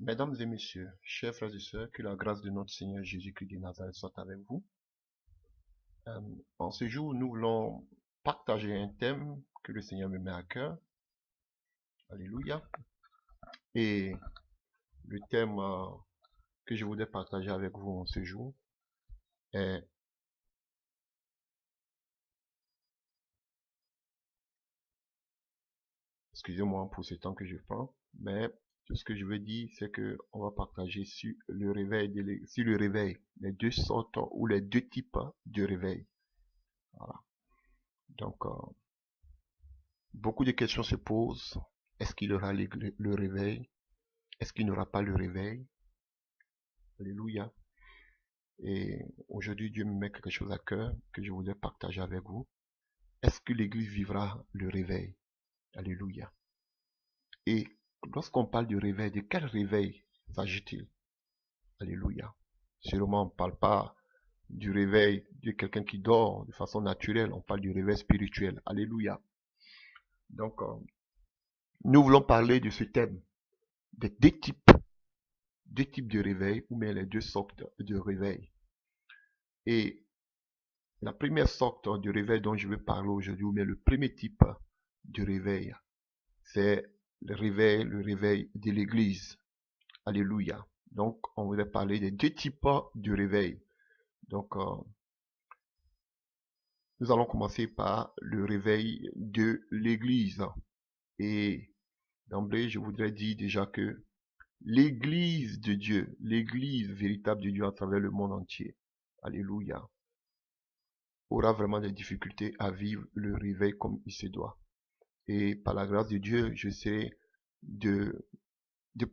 Mesdames et messieurs, chers frères et sœurs, que la grâce de notre Seigneur Jésus-Christ de Nazareth soit avec vous. En ce jour, nous voulons partager un thème que le Seigneur me met à cœur. Alléluia. Et le thème que je voudrais partager avec vous en ce jour est excusez-moi pour ce temps que je prends, mais tout ce que je veux dire, c'est que on va partager sur le réveil, les deux sortes ou les deux types de réveil. Voilà. Donc, beaucoup de questions se posent. Est-ce qu'il y aura le réveil? Est-ce qu'il n'y aura pas le réveil? Alléluia. Et aujourd'hui, Dieu me met quelque chose à cœur que je voudrais partager avec vous. Est-ce que l'Église vivra le réveil? Alléluia. Et lorsqu'on parle du réveil, de quel réveil s'agit-il? Alléluia. Sûrement, on ne parle pas du réveil de quelqu'un qui dort de façon naturelle. On parle du réveil spirituel. Alléluia. Donc, nous voulons parler de ce thème, des deux types de réveil, ou bien les deux sortes de réveil. Et la première sorte de réveil dont je vais parler aujourd'hui, ou bien le premier type de réveil, c'est le réveil de l'Église. Alléluia. Donc, on voudrait parler des deux types de réveil. Donc, nous allons commencer par le réveil de l'Église. Et d'emblée, je voudrais dire déjà que l'Église de Dieu, l'Église véritable de Dieu à travers le monde entier, alléluia, aura vraiment des difficultés à vivre le réveil comme il se doit. Et par la grâce de Dieu, j'essaie de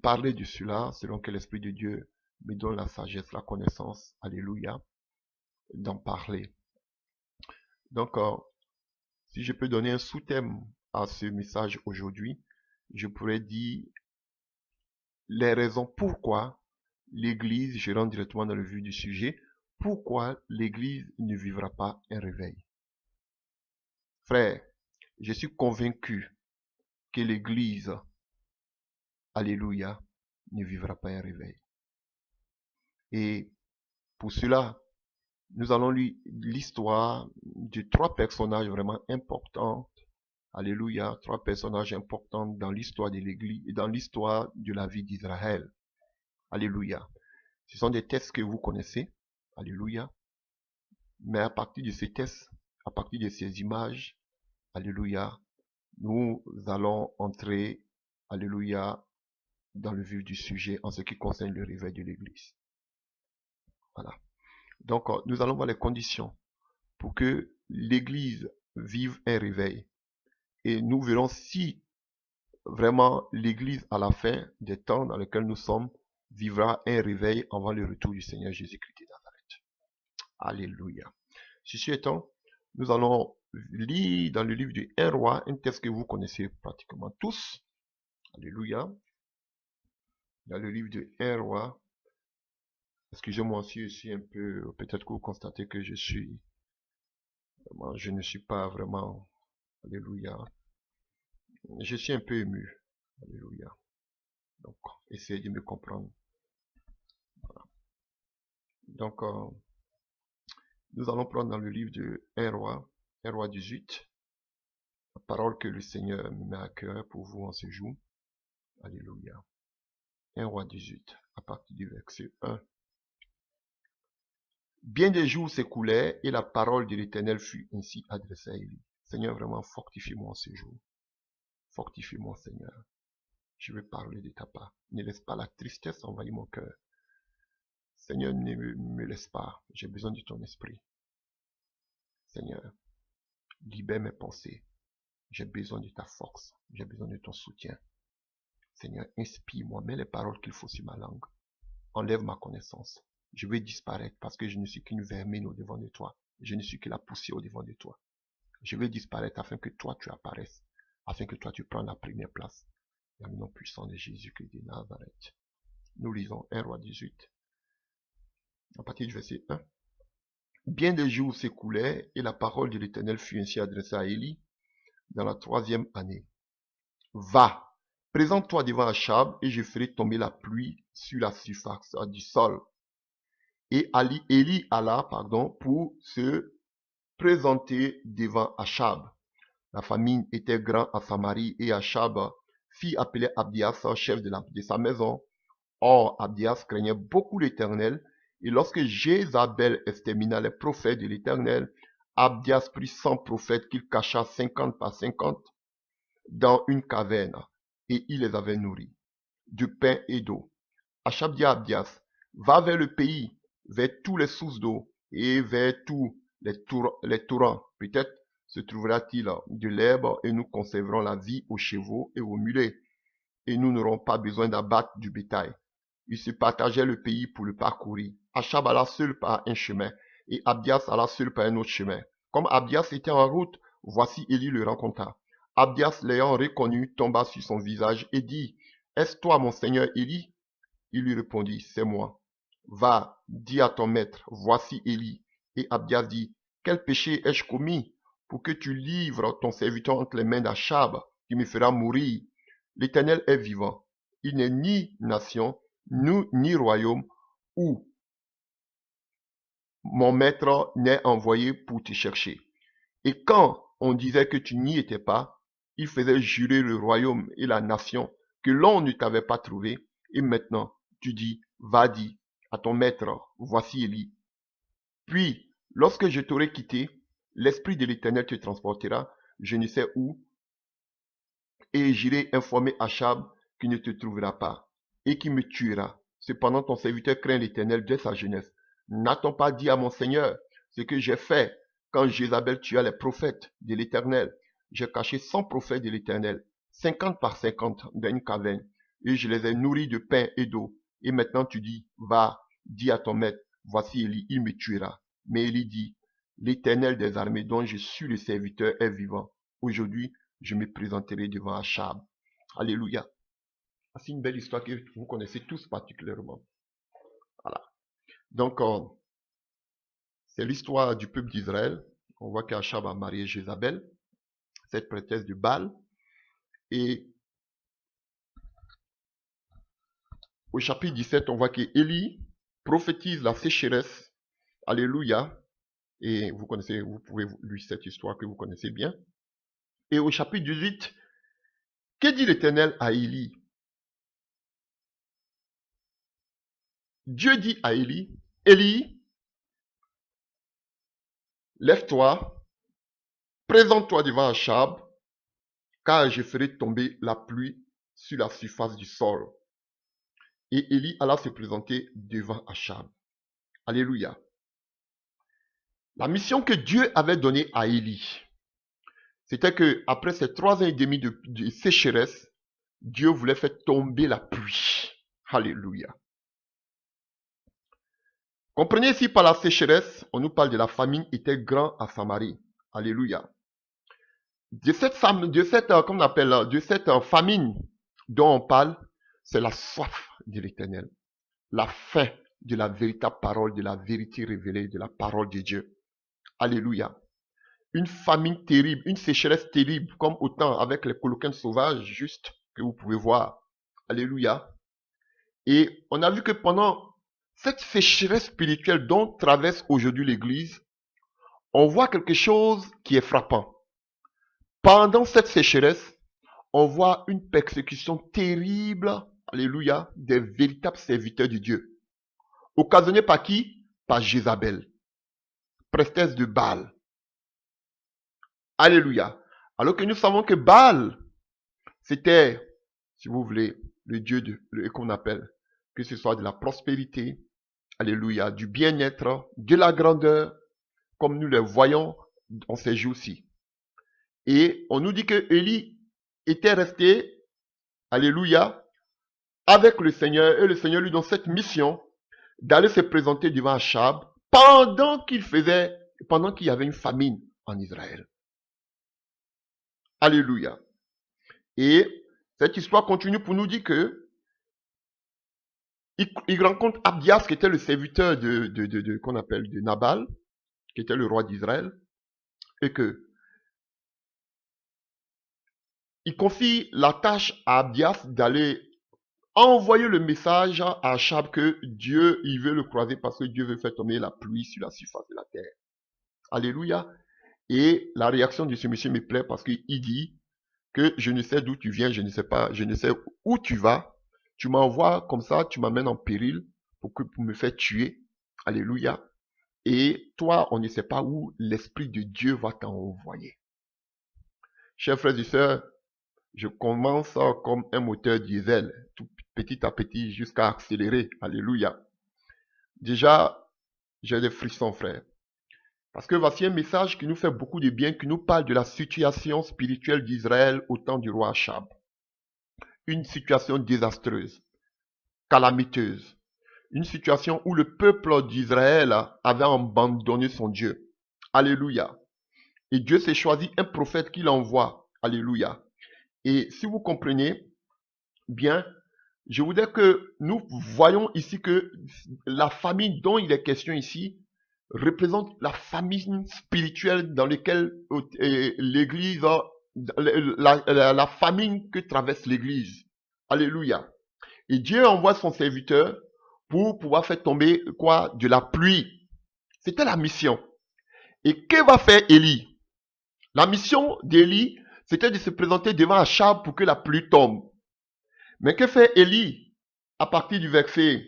parler de cela selon que l'Esprit de Dieu me donne la sagesse, la connaissance, alléluia, d'en parler. Donc, si je peux donner un sous-thème à ce message aujourd'hui, je pourrais dire les raisons pourquoi l'Église, je rentre directement dans le vif du sujet, pourquoi l'Église ne vivra pas un réveil. Frère, je suis convaincu que l'Église, alléluia, ne vivra pas un réveil. Et pour cela, nous allons lire l'histoire de trois personnages vraiment importants. Alléluia, trois personnages importants dans l'histoire de l'Église et dans l'histoire de la vie d'Israël. Alléluia. Ce sont des textes que vous connaissez. Alléluia. Mais à partir de ces textes, à partir de ces images, alléluia, nous allons entrer, alléluia, dans le vif du sujet en ce qui concerne le réveil de l'Église. Voilà. Donc, nous allons voir les conditions pour que l'Église vive un réveil. Et nous verrons si vraiment l'Église, à la fin des temps dans lesquels nous sommes, vivra un réveil avant le retour du Seigneur Jésus-Christ de Nazareth. Alléluia. Ceci étant, nous allons lire dans le livre du 1 roi, un texte que vous connaissez pratiquement tous. Alléluia. Dans le livre de 1 roi, excusez-moi si je suis un peu, peut-être que vous constatez que je ne suis pas vraiment, alléluia, je suis un peu ému, alléluia, donc essayez de me comprendre. Voilà. Donc, nous allons prendre dans le livre de 1 roi 18, la parole que le Seigneur me met à cœur pour vous en ce jour, alléluia. 1 roi 18, à partir du verset 1. Bien des jours s'écoulèrent et la parole de l'Éternel fut ainsi adressée à Élie. Seigneur, vraiment, fortifie-moi en ce jour. Fortifie-moi, Seigneur. Je veux parler de ta part. Ne laisse pas la tristesse envahir mon cœur. Seigneur, ne me laisse pas. J'ai besoin de ton esprit. Seigneur, libère mes pensées. J'ai besoin de ta force. J'ai besoin de ton soutien. Seigneur, inspire-moi. Mets les paroles qu'il faut sur ma langue. Enlève ma connaissance. Je veux disparaître parce que je ne suis qu'une vermine au devant de toi. Je ne suis que la poussière au devant de toi. Je veux disparaître afin que toi tu apparaisses. Afin que toi tu prennes la première place. Dans le nom puissant de Jésus-Christ de Nazareth. Nous lisons 1 roi 18. À partir du verset 1. Bien des jours s'écoulaient et la parole de l'Éternel fut ainsi adressée à Élie dans la 3e année. Va, présente-toi devant Achab et je ferai tomber la pluie sur la surface du sol. Et Élie alla, pour se présenter devant Achab. La famine était grande à Samarie et Achab fit appeler Abdias, chef de sa maison. Or, Abdias craignait beaucoup l'Éternel, et lorsque Jézabel extermina les prophètes de l'Éternel, Abdias prit 100 prophètes qu'il cacha 50 par 50 dans une caverne, et il les avait nourris de pain et d'eau. Achab dit à Abdias, va vers le pays, vers tous les sources d'eau, et vers tous les torrents. Peut-être se trouvera-t-il de l'herbe, et nous conserverons la vie aux chevaux et aux mulets, et nous n'aurons pas besoin d'abattre du bétail. Ils se partageaient le pays pour le parcourir. Achab alla seul par un chemin, et Abdias alla seul par un autre chemin. Comme Abdias était en route, voici Élie le rencontra. Abdias, l'ayant reconnu, tomba sur son visage et dit, est-ce toi, mon seigneur Élie? Il lui répondit, c'est moi. Va, dis à ton maître, voici Élie. Et Abdias dit, quel péché ai-je commis pour que tu livres ton serviteur entre les mains d'Achab, qui me fera mourir? L'Éternel est vivant. Il n'est ni nation, ni royaume où mon maître n'est envoyé pour te chercher. Et quand on disait que tu n'y étais pas, il faisait jurer le royaume et la nation que l'on ne t'avait pas trouvé. Et maintenant, tu dis, va dire à ton maître, voici Élie. Puis, lorsque je t'aurai quitté, l'Esprit de l'Éternel te transportera, je ne sais où, et j'irai informer Achab qui ne te trouvera pas, et qui me tuera. Cependant, ton serviteur craint l'Éternel dès sa jeunesse. N'a-t-on pas dit à mon Seigneur ce que j'ai fait quand Jézabel tua les prophètes de l'Éternel? J'ai caché 100 prophètes de l'Éternel, 50 par 50 dans une caverne, et je les ai nourris de pain et d'eau. Et maintenant tu dis, va, dis à ton maître, voici Élie, il me tuera. Mais Élie dit, l'Éternel des armées dont je suis le serviteur est vivant. Aujourd'hui, je me présenterai devant Achab. Alléluia. C'est une belle histoire que vous connaissez tous particulièrement. Voilà. Donc, c'est l'histoire du peuple d'Israël. On voit qu'Achab a marié Jézabel, cette prêtresse de Baal. Et au chapitre 17, on voit qu'Élie prophétise la sécheresse. Alléluia. Et vous connaissez, vous pouvez lire cette histoire que vous connaissez bien. Et au chapitre 18, que dit l'Éternel à Élie? Dieu dit à Élie, Élie, lève-toi, présente-toi devant Achab, car je ferai tomber la pluie sur la surface du sol. Et Élie alla se présenter devant Achab. Alléluia. La mission que Dieu avait donnée à Élie, c'était que après ces 3 ans et demi de sécheresse, Dieu voulait faire tomber la pluie. Alléluia. Comprenez ici par la sécheresse, on nous parle de la famine était grand à Samarie. Alléluia. De cette famine dont on parle, c'est la soif de l'Éternel, la faim de la véritable parole, de la vérité révélée, de la parole de Dieu. Alléluia. Une famine terrible, une sécheresse terrible, comme autant avec les coloquins sauvages, juste, que vous pouvez voir. Alléluia. Et on a vu que pendant cette sécheresse spirituelle dont traverse aujourd'hui l'Église, on voit quelque chose qui est frappant. Pendant cette sécheresse, on voit une persécution terrible, alléluia, des véritables serviteurs de Dieu. Occasionnée par qui? Par Jézabel, prêtresse de Baal. Alléluia. Alors que nous savons que Baal, c'était, si vous voulez, le Dieu qu'on appelle, que ce soit de la prospérité, alléluia, du bien-être, de la grandeur, comme nous le voyons en ces jours-ci. Et on nous dit que Élie était resté, alléluia, avec le Seigneur, et le Seigneur lui donne cette mission d'aller se présenter devant Achab pendant qu'il y avait une famine en Israël. Alléluia. Et cette histoire continue pour nous dire que il rencontre Abdias, qui était le serviteur qu'on appelle de Nabal, qui était le roi d'Israël, et que il confie la tâche à Abdias d'aller envoyer le message à Achab que Dieu, il veut le croiser parce que Dieu veut faire tomber la pluie sur la surface de la terre. Alléluia. Et la réaction de ce monsieur me plaît parce qu'il dit que je ne sais d'où tu viens, je ne sais pas, je ne sais où tu vas. Tu m'envoies comme ça, tu m'amènes en péril pour me faire tuer. Alléluia. Et toi, on ne sait pas où l'Esprit de Dieu va t'envoyer. Chers frères et sœurs, je commence comme un moteur diesel, tout petit à petit jusqu'à accélérer. Alléluia. Déjà, j'ai des frissons, frère. Parce que voici un message qui nous fait beaucoup de bien, qui nous parle de la situation spirituelle d'Israël au temps du roi Achab. Une situation désastreuse, calamiteuse. Une situation où le peuple d'Israël avait abandonné son Dieu. Alléluia. Et Dieu s'est choisi un prophète qu'il envoie. Alléluia. Et si vous comprenez bien, je voudrais que nous voyons ici que la famine dont il est question ici représente la famine spirituelle dans laquelle l'Église, la famine que traverse l'Église. Alléluia. Et Dieu envoie son serviteur pour pouvoir faire tomber quoi? De la pluie. C'était la mission. Et que va faire Élie? La mission d'Élie, c'était de se présenter devant Achab pour que la pluie tombe. Mais que fait Élie? À partir du verset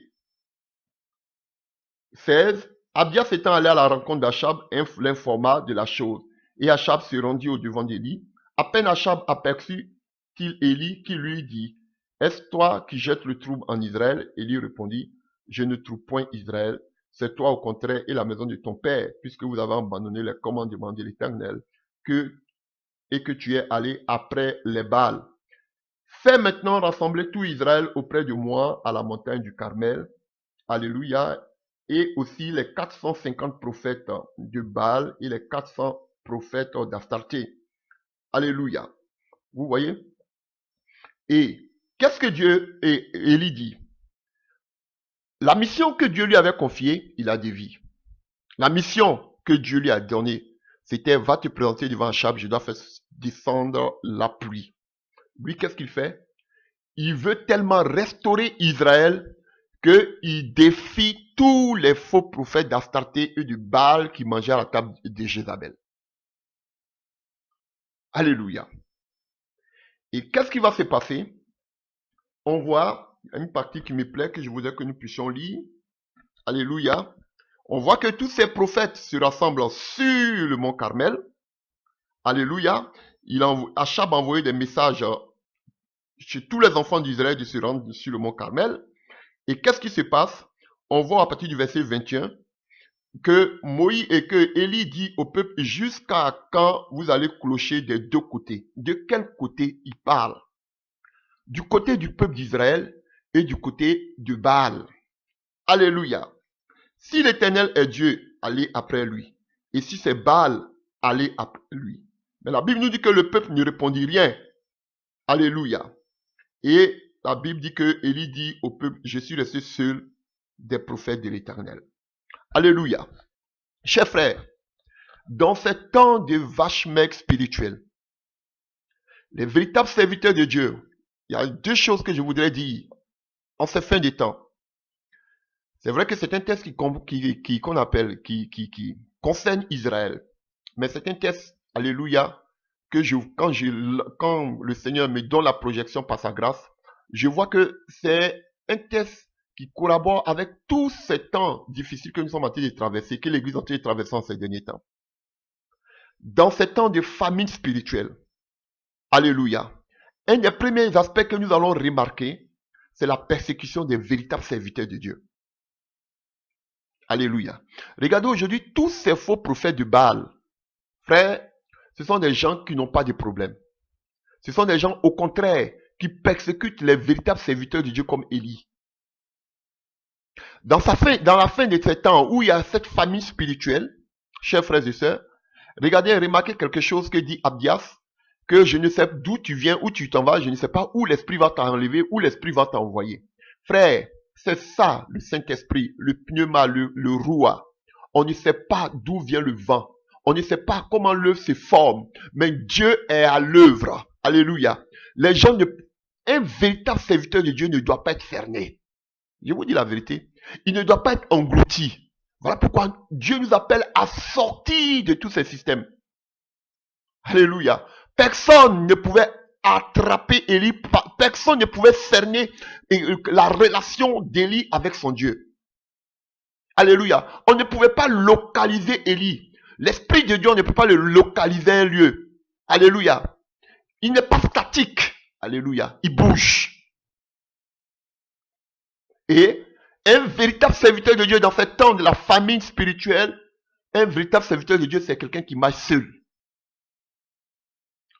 16, Abdias étant allé à la rencontre d'Achab, l'informa de la chose. Et Achab se rendit au devant d'Élie. À peine Achab aperçut-il Élie qui lui dit, est-ce toi qui jettes le trouble en Israël? Élie répondit, je ne trouve point Israël, c'est toi au contraire et la maison de ton père, puisque vous avez abandonné les commandements de l'Éternel, et que tu es allé après les Baals. Fais maintenant rassembler tout Israël auprès de moi à la montagne du Carmel. Alléluia. Et aussi les 450 prophètes de Baal et les 400 prophètes d'Astarté. Alléluia. Vous voyez? Et qu'est-ce que Dieu et Élie dit? La mission que Dieu lui avait confiée, il a dévié. La mission que Dieu lui a donnée, c'était va te présenter devant Achab, je dois faire descendre la pluie. Lui, qu'est-ce qu'il fait? Il veut tellement restaurer Israël qu'il défie tous les faux prophètes d'Astarté et du Baal qui mangeaient à la table de Jézabel. Alléluia. Et qu'est-ce qui va se passer? On voit, il y a une partie qui me plaît, que je voudrais que nous puissions lire. Alléluia. On voit que tous ces prophètes se rassemblent sur le mont Carmel. Alléluia. Achab a envoyé des messages chez tous les enfants d'Israël de se rendre sur le mont Carmel. Et qu'est-ce qui se passe? On voit à partir du verset 21 que Moïse et que Élie dit au peuple, jusqu'à quand vous allez clocher des deux côtés? De quel côté il parle? Du côté du peuple d'Israël et du côté de Baal. Alléluia. Si l'Éternel est Dieu, allez après lui. Et si c'est Baal, allez après lui. Mais la Bible nous dit que le peuple ne répondit rien. Alléluia. Et la Bible dit que Élie dit au peuple, je suis resté seul des prophètes de l'Éternel. Alléluia. Chers frères, dans ce temps de vache maigre spirituelle, les véritables serviteurs de Dieu, il y a deux choses que je voudrais dire en ces fins de temps. C'est vrai que c'est un texte qui concerne Israël. Mais c'est un texte, alléluia, que quand le Seigneur me donne la projection par sa grâce, je vois que c'est un texte qui collabore avec tous ces temps difficiles que nous sommes en train de traverser, que l'Église est en train de traverser en ces derniers temps. Dans ces temps de famine spirituelle, alléluia, un des premiers aspects que nous allons remarquer, c'est la persécution des véritables serviteurs de Dieu. Alléluia. Regardez aujourd'hui tous ces faux prophètes de Baal. Frères, ce sont des gens qui n'ont pas de problème. Ce sont des gens, au contraire, qui persécutent les véritables serviteurs de Dieu comme Élie. Dans la fin de ces temps où il y a cette famine spirituelle, chers frères et sœurs, regardez, remarquez quelque chose que dit Abdias, que je ne sais d'où tu viens, où tu t'en vas, je ne sais pas où l'Esprit va t'enlever, où l'Esprit va t'envoyer. Frère, c'est ça le Saint-Esprit, le pneuma, le roua. On ne sait pas d'où vient le vent. On ne sait pas comment l'œuvre se forme. Mais Dieu est à l'œuvre. Alléluia. Les gens un véritable serviteur de Dieu ne doit pas être cerné. Je vous dis la vérité. Il ne doit pas être englouti. Voilà pourquoi Dieu nous appelle à sortir de tous ces systèmes. Alléluia. Personne ne pouvait attraper Élie. Personne ne pouvait cerner la relation d'Élie avec son Dieu. Alléluia. On ne pouvait pas localiser Élie. L'Esprit de Dieu, on ne peut pas le localiser à un lieu. Alléluia. Il n'est pas statique. Alléluia. Il bouge. Et un véritable serviteur de Dieu dans ce temps de la famine spirituelle, un véritable serviteur de Dieu, c'est quelqu'un qui marche seul.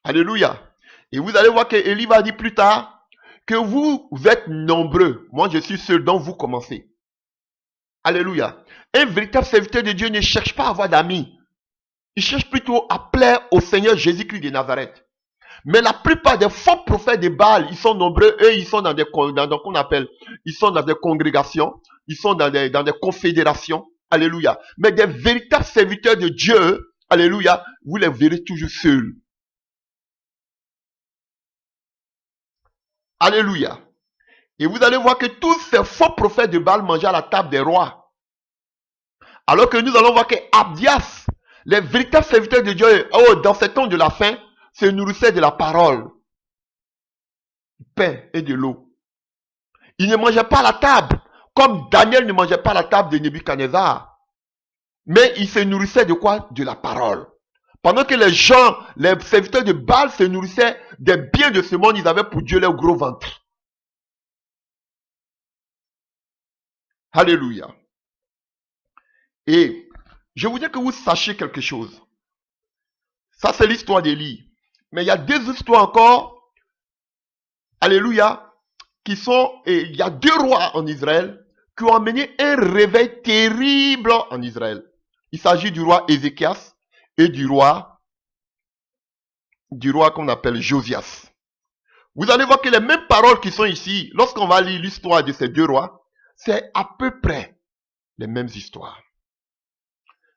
Alléluia. Et vous allez voir que Élie va dire plus tard que vous êtes nombreux. Moi, je suis seul, donc vous commencez. Alléluia. Un véritable serviteur de Dieu ne cherche pas à avoir d'amis. Il cherche plutôt à plaire au Seigneur Jésus-Christ de Nazareth. Mais la plupart des faux prophètes de Baal, ils sont nombreux. Eux, ils sont qu'on appelle, ils sont dans des congrégations, ils sont dans des confédérations. Alléluia. Mais des véritables serviteurs de Dieu, alléluia, vous les verrez toujours seuls. Alléluia. Et vous allez voir que tous ces faux prophètes de Baal mangeaient à la table des rois. Alors que nous allons voir que Abdias, les véritables serviteurs de Dieu, dans ces temps de la fin, se nourrissaient de la parole, du pain et de l'eau. Ils ne mangeaient pas à la table, comme Daniel ne mangeait pas à la table de Nebuchadnezzar. Mais ils se nourrissaient de quoi? De la parole. Pendant que les gens, les serviteurs de Baal se nourrissaient des biens de ce monde, ils avaient pour Dieu leur gros ventre. Alléluia. Et je voudrais que vous sachiez quelque chose. Ça, c'est l'histoire d'Élie. Mais il y a deux histoires encore, alléluia, qui sont, et il y a deux rois en Israël qui ont amené un réveil terrible en Israël. Il s'agit du roi Ézéchias et du roi qu'on appelle Josias. Vous allez voir que les mêmes paroles qui sont ici, lorsqu'on va lire l'histoire de ces deux rois, c'est à peu près les mêmes histoires.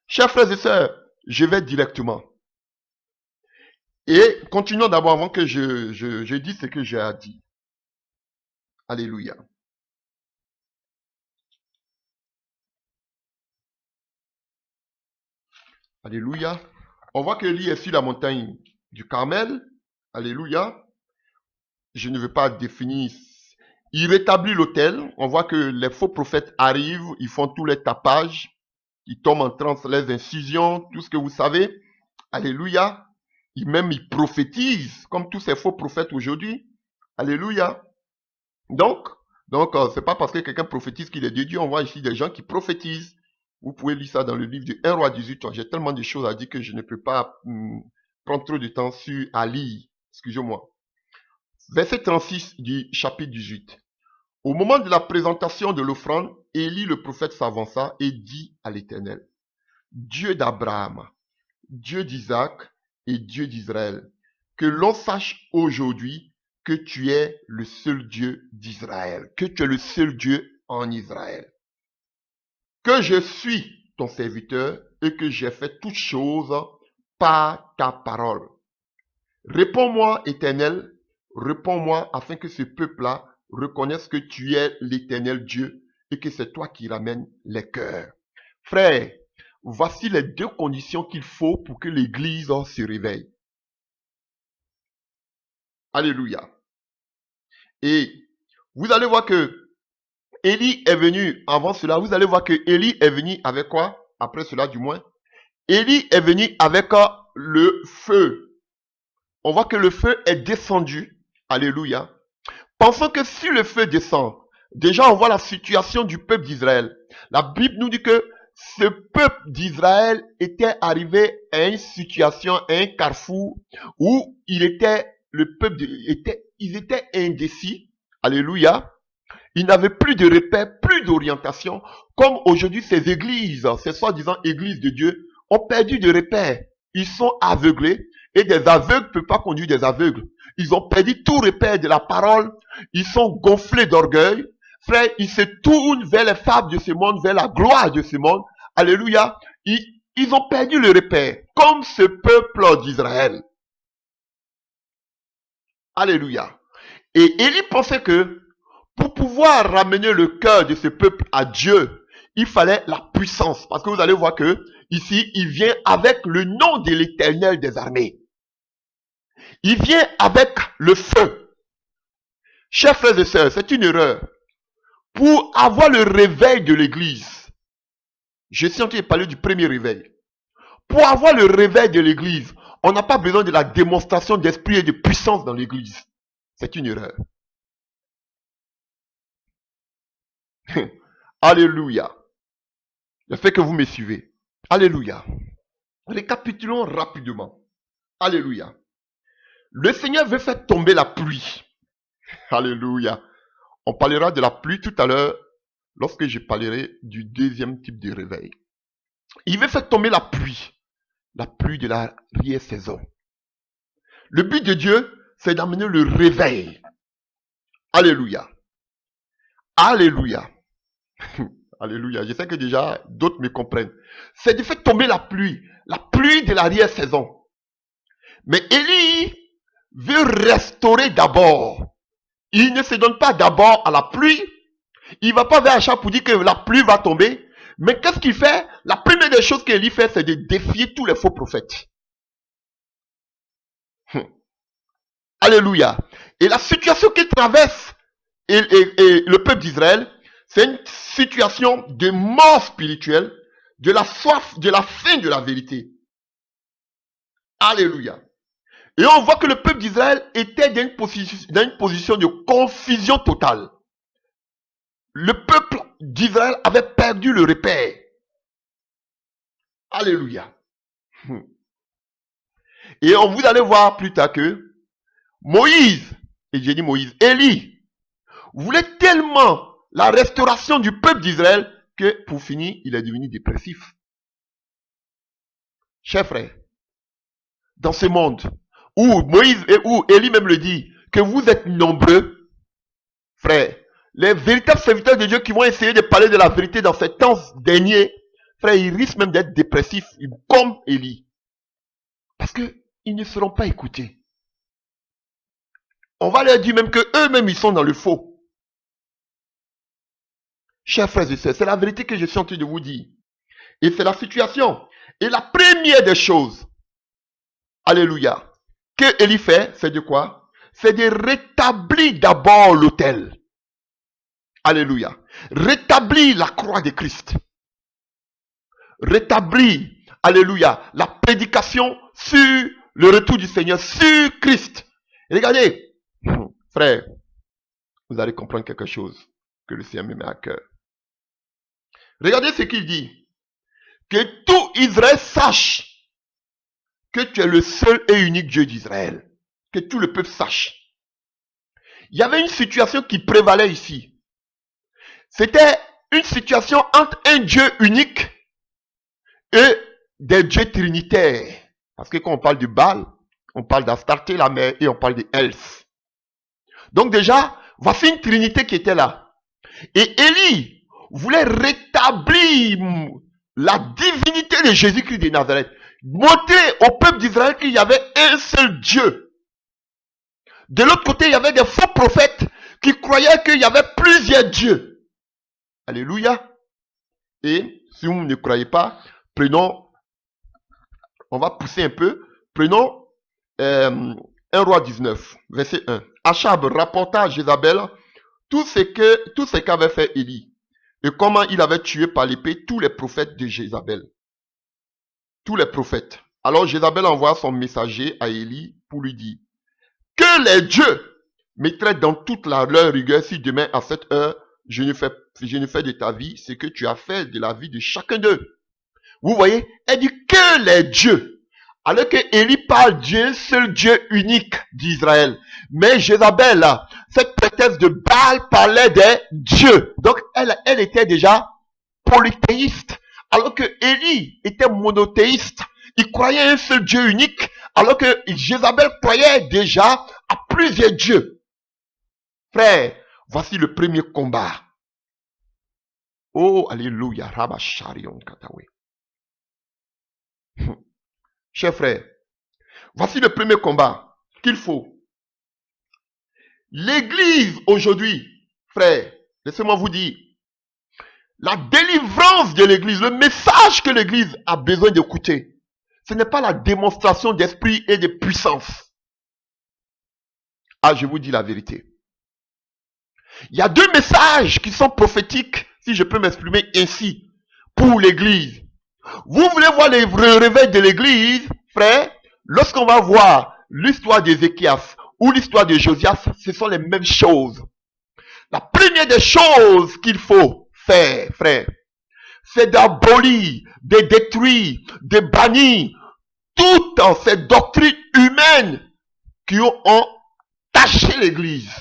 Chers frères et sœurs, je vais directement. Et continuons d'abord avant que je dise ce que j'ai à dire. Alléluia. Alléluia. On voit que Élie est sur la montagne du Carmel. Alléluia. Je ne veux pas définir. Il rétablit l'autel. On voit que les faux prophètes arrivent, ils font tous les tapages, ils tombent en transe, les incisions, tout ce que vous savez. Alléluia. Ils prophétisent, comme tous ces faux prophètes aujourd'hui. Alléluia. Donc, c'est pas parce que quelqu'un prophétise qu'il est de Dieu. On voit ici des gens qui prophétisent. Vous pouvez lire ça dans le livre de 1 roi 18. J'ai tellement de choses à dire que je ne peux pas prendre trop de temps à lire. Excusez-moi. Verset 36 du chapitre 18. Au moment de la présentation de l'offrande, Élie le prophète s'avança et dit à l'Éternel, Dieu d'Abraham, Dieu d'Isaac et Dieu d'Israël, que l'on sache aujourd'hui que tu es le seul Dieu d'Israël, que tu es le seul Dieu en Israël, que je suis ton serviteur et que j'ai fait toutes choses par ta parole. Réponds-moi, Éternel, réponds-moi afin que ce peuple-là reconnaisse que tu es l'Éternel Dieu et que c'est toi qui ramènes les cœurs. Frère, voici les deux conditions qu'il faut pour que l'Église se réveille. Alléluia. Et vous allez voir que Élie est venu avant cela. Vous allez voir que Élie est venu avec quoi? Après cela du moins. Élie est venu avec le feu. On voit que le feu est descendu. Alléluia. Pensons que si le feu descend, déjà on voit la situation du peuple d'Israël. La Bible nous dit que ce peuple d'Israël était arrivé à une situation, à un carrefour où ils étaient indécis. Alléluia. Ils n'avaient plus de repères, plus d'orientation. Comme aujourd'hui ces églises, ces soi-disant églises de Dieu, ont perdu de repères. Ils sont aveuglés. Et des aveugles ne peuvent pas conduire des aveugles. Ils ont perdu tout repère de la parole. Ils sont gonflés d'orgueil. Frère, ils se tournent vers les fables de ce monde, vers la gloire de ce monde. Alléluia. Ils ont perdu le repère. Comme ce peuple d'Israël. Alléluia. Et Élie pensait que pour pouvoir ramener le cœur de ce peuple à Dieu, il fallait la puissance. Parce que vous allez voir que ici, il vient avec le nom de l'Éternel des armées. Il vient avec le feu. Chers frères et sœurs, c'est une erreur. Pour avoir le réveil de l'église, je suis en train de parler du premier réveil. Pour avoir le réveil de l'église, on n'a pas besoin de la démonstration d'esprit et de puissance dans l'église. C'est une erreur. Alléluia. Le fait que vous me suivez. Alléluia. Récapitulons rapidement. Alléluia. Le Seigneur veut faire tomber la pluie. Alléluia. On parlera de la pluie tout à l'heure lorsque je parlerai du deuxième type de réveil. Il veut faire tomber la pluie de l'arrière-saison. Le but de Dieu, c'est d'amener le réveil. Alléluia. Alléluia. Alléluia. Je sais que déjà d'autres me comprennent. C'est de faire tomber la pluie de l'arrière-saison. Mais Élie veut restaurer d'abord. Il ne se donne pas d'abord à la pluie. Il ne va pas vers Achab pour dire que la pluie va tomber. Mais qu'est-ce qu'il fait? La première des choses qu'Élie fait, c'est de défier tous les faux prophètes. Alléluia. Et la situation qu'il traverse et le peuple d'Israël, c'est une situation de mort spirituelle, de la soif, de la faim de la vérité. Alléluia. Et on voit que le peuple d'Israël était dans une position de confusion totale. Le peuple d'Israël avait perdu le repère. Alléluia. Et vous allez voir plus tard que Moïse, et j'ai dit Moïse, Élie, voulait tellement la restauration du peuple d'Israël que pour finir, il est devenu dépressif. Chers frères, dans ce monde où Moïse et où Élie même le dit, que vous êtes nombreux, frères, les véritables serviteurs de Dieu qui vont essayer de parler de la vérité dans ces temps derniers, frères, ils risquent même d'être dépressifs comme Élie. Parce qu'ils ne seront pas écoutés. On va leur dire même que eux-mêmes ils sont dans le faux. Chers frères et sœurs, c'est la vérité que je suis en train de vous dire. Et c'est la situation. Et la première des choses, alléluia, que Élie fait, c'est de quoi? C'est de rétablir d'abord l'autel. Alléluia. Rétablir la croix de Christ. Rétablir, alléluia, la prédication sur le retour du Seigneur, sur Christ. Et regardez, frère, vous allez comprendre quelque chose que le Seigneur me met à cœur. Regardez ce qu'il dit. Que tout Israël sache que tu es le seul et unique Dieu d'Israël. Que tout le peuple sache. Il y avait une situation qui prévalait ici. C'était une situation entre un Dieu unique et des dieux trinitaires. Parce que quand on parle du Baal, on parle d'Astarté, la mère, et on parle de Else. Donc déjà, voici une trinité qui était là. Et Élie voulait rétablir la divinité de Jésus-Christ de Nazareth. Montrer au peuple d'Israël qu'il y avait un seul Dieu. De l'autre côté, il y avait des faux prophètes qui croyaient qu'il y avait plusieurs dieux. Alléluia. Et si vous ne croyez pas, prenons, on va pousser un peu, prenons 1 roi 19, verset 1. Achab rapporta à Jézabel tout ce qu'avait fait Élie et comment il avait tué par l'épée tous les prophètes de Jézabel. Tous les prophètes. Alors Jézabel envoie son messager à Élie pour lui dire que les dieux me traitent dans toute leur rigueur si demain à cette heure je ne fais de ta vie ce que tu as fait de la vie de chacun d'eux. Vous voyez, elle dit que les dieux. Alors que Élie parle d'un seul Dieu unique d'Israël. Mais Jézabel, cette prêtresse de Baal, parlait des dieux. Donc elle était déjà polythéiste. Alors que Élie était monothéiste. Il croyait à un seul Dieu unique. Alors que Jézabel croyait déjà à plusieurs dieux. Frère, voici le premier combat. Oh, alléluia. Rabasharion Katawe. Chers frères, voici le premier combat qu'il faut. L'église aujourd'hui, frère, laissez-moi vous dire, la délivrance de l'église, le message que l'église a besoin d'écouter, ce n'est pas la démonstration d'esprit et de puissance. Ah, je vous dis la vérité. Il y a deux messages qui sont prophétiques, si je peux m'exprimer ainsi, pour l'église. Vous voulez voir le réveil de l'église, frère? Lorsqu'on va voir l'histoire d'Ézéchias ou l'histoire de Josias, ce sont les mêmes choses. La première des choses qu'il faut faire, frère, c'est d'abolir, de détruire, de bannir toutes ces doctrines humaines qui ont taché l'église.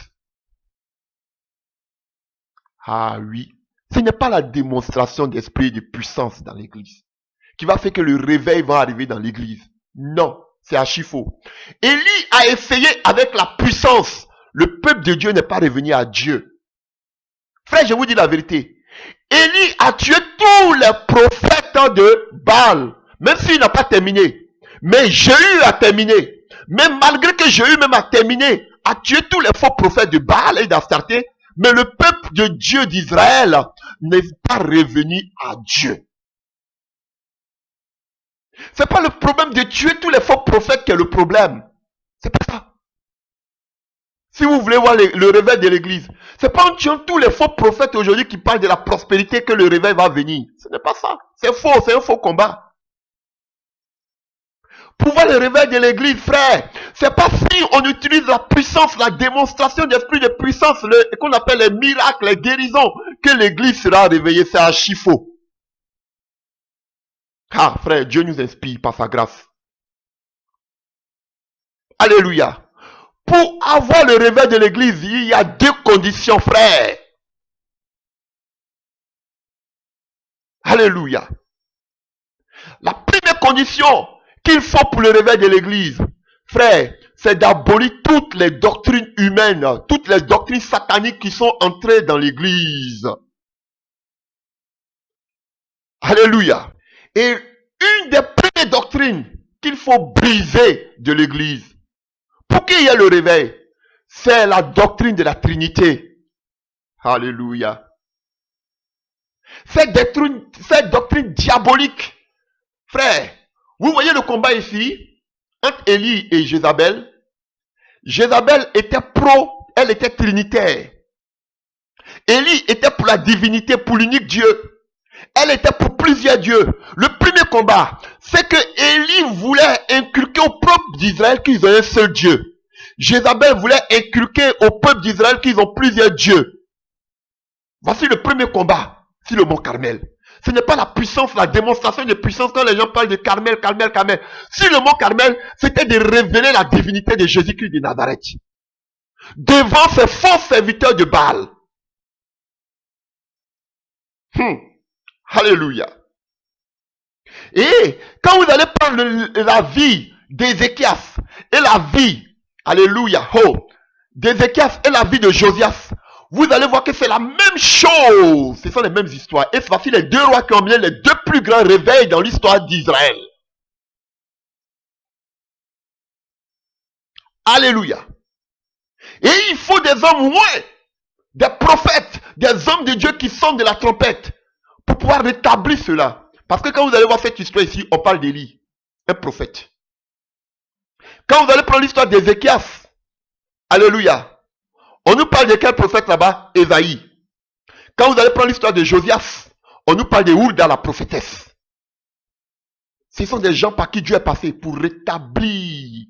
Ah oui, ce n'est pas la démonstration d'esprit et de puissance dans l'église qui va faire que le réveil va arriver dans l'église. Non, c'est archi faux. Élie a essayé avec la puissance. Le peuple de Dieu n'est pas revenu à Dieu. Frère, je vous dis la vérité. Élie a tué tous les prophètes de Baal, même s'il n'a pas terminé. Mais Jéhu a terminé. Mais malgré que Jéhu même a terminé, a tué tous les faux prophètes de Baal et d'Astarté, mais le peuple de Dieu d'Israël n'est pas revenu à Dieu. C'est pas le problème de tuer tous les faux prophètes qui est le problème. C'est pas ça. Si vous voulez voir le réveil de l'église, c'est pas en tuant tous les faux prophètes aujourd'hui qui parlent de la prospérité que le réveil va venir. Ce n'est pas ça. C'est faux, c'est un faux combat. Pour voir le réveil de l'église, frère, c'est pas si on utilise la puissance, la démonstration d'esprit de puissance, qu'on appelle les miracles, les guérisons, que l'église sera réveillée. C'est archi faux. Ah, frère, Dieu nous inspire par sa grâce. Alléluia. Pour avoir le réveil de l'église, il y a deux conditions, frère. Alléluia. La première condition qu'il faut pour le réveil de l'église, frère, c'est d'abolir toutes les doctrines humaines, toutes les doctrines sataniques qui sont entrées dans l'église. Alléluia. Et une des premières doctrines qu'il faut briser de l'église, pour qu'il y ait le réveil, c'est la doctrine de la Trinité. Alléluia. Cette doctrine diabolique, frère, vous voyez le combat ici, entre Élie et Jézabel. Jézabel était elle était trinitaire. Élie était pour la divinité, pour l'unique Dieu. Elle était pour plusieurs dieux. Le premier combat, c'est que Élie voulait inculquer au peuple d'Israël qu'ils ont un seul Dieu. Jézabel voulait inculquer au peuple d'Israël qu'ils ont plusieurs dieux. Voici le premier combat sur le mont Carmel. Ce n'est pas la puissance, la démonstration de puissance quand les gens parlent de Carmel, Carmel, Carmel. Sur le mont Carmel, c'était de révéler la divinité de Jésus-Christ de Nazareth. Devant ces faux serviteurs de Baal. Alléluia. Et quand vous allez prendre la vie d'Ézéchias et la vie, alléluia, d'Ézéchias et la vie de Josias, vous allez voir que c'est la même chose. Ce sont les mêmes histoires. Et voici les deux rois qui ont mené les deux plus grands réveils dans l'histoire d'Israël. Alléluia. Et il faut des hommes, des prophètes, des hommes de Dieu qui sonnent de la trompette pour pouvoir rétablir cela. Parce que quand vous allez voir cette histoire ici, on parle d'Élie, un prophète. Quand vous allez prendre l'histoire d'Ézéchias, alléluia, on nous parle de quel prophète là-bas? Ésaïe. Quand vous allez prendre l'histoire de Josias, on nous parle de Hulda, la prophétesse. Ce sont des gens par qui Dieu est passé pour rétablir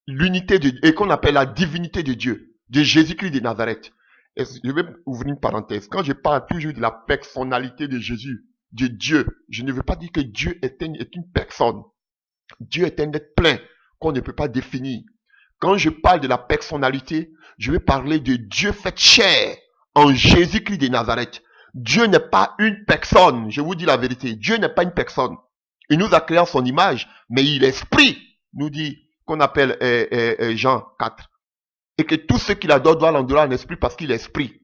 l'unité de Dieu, et qu'on appelle la divinité de Dieu, de Jésus-Christ de Nazareth. Et je vais ouvrir une parenthèse. Quand je parle toujours de la personnalité de Jésus, de Dieu, je ne veux pas dire que Dieu est une personne. Dieu est un être plein qu'on ne peut pas définir. Quand je parle de la personnalité, je vais parler de Dieu fait chair en Jésus-Christ de Nazareth. Dieu n'est pas une personne. Je vous dis la vérité. Dieu n'est pas une personne. Il nous a créé en son image, mais il est esprit, nous dit qu'on appelle Jean 4. Et que tout ce qu'il adore doit l'endurer en esprit parce qu'il est esprit.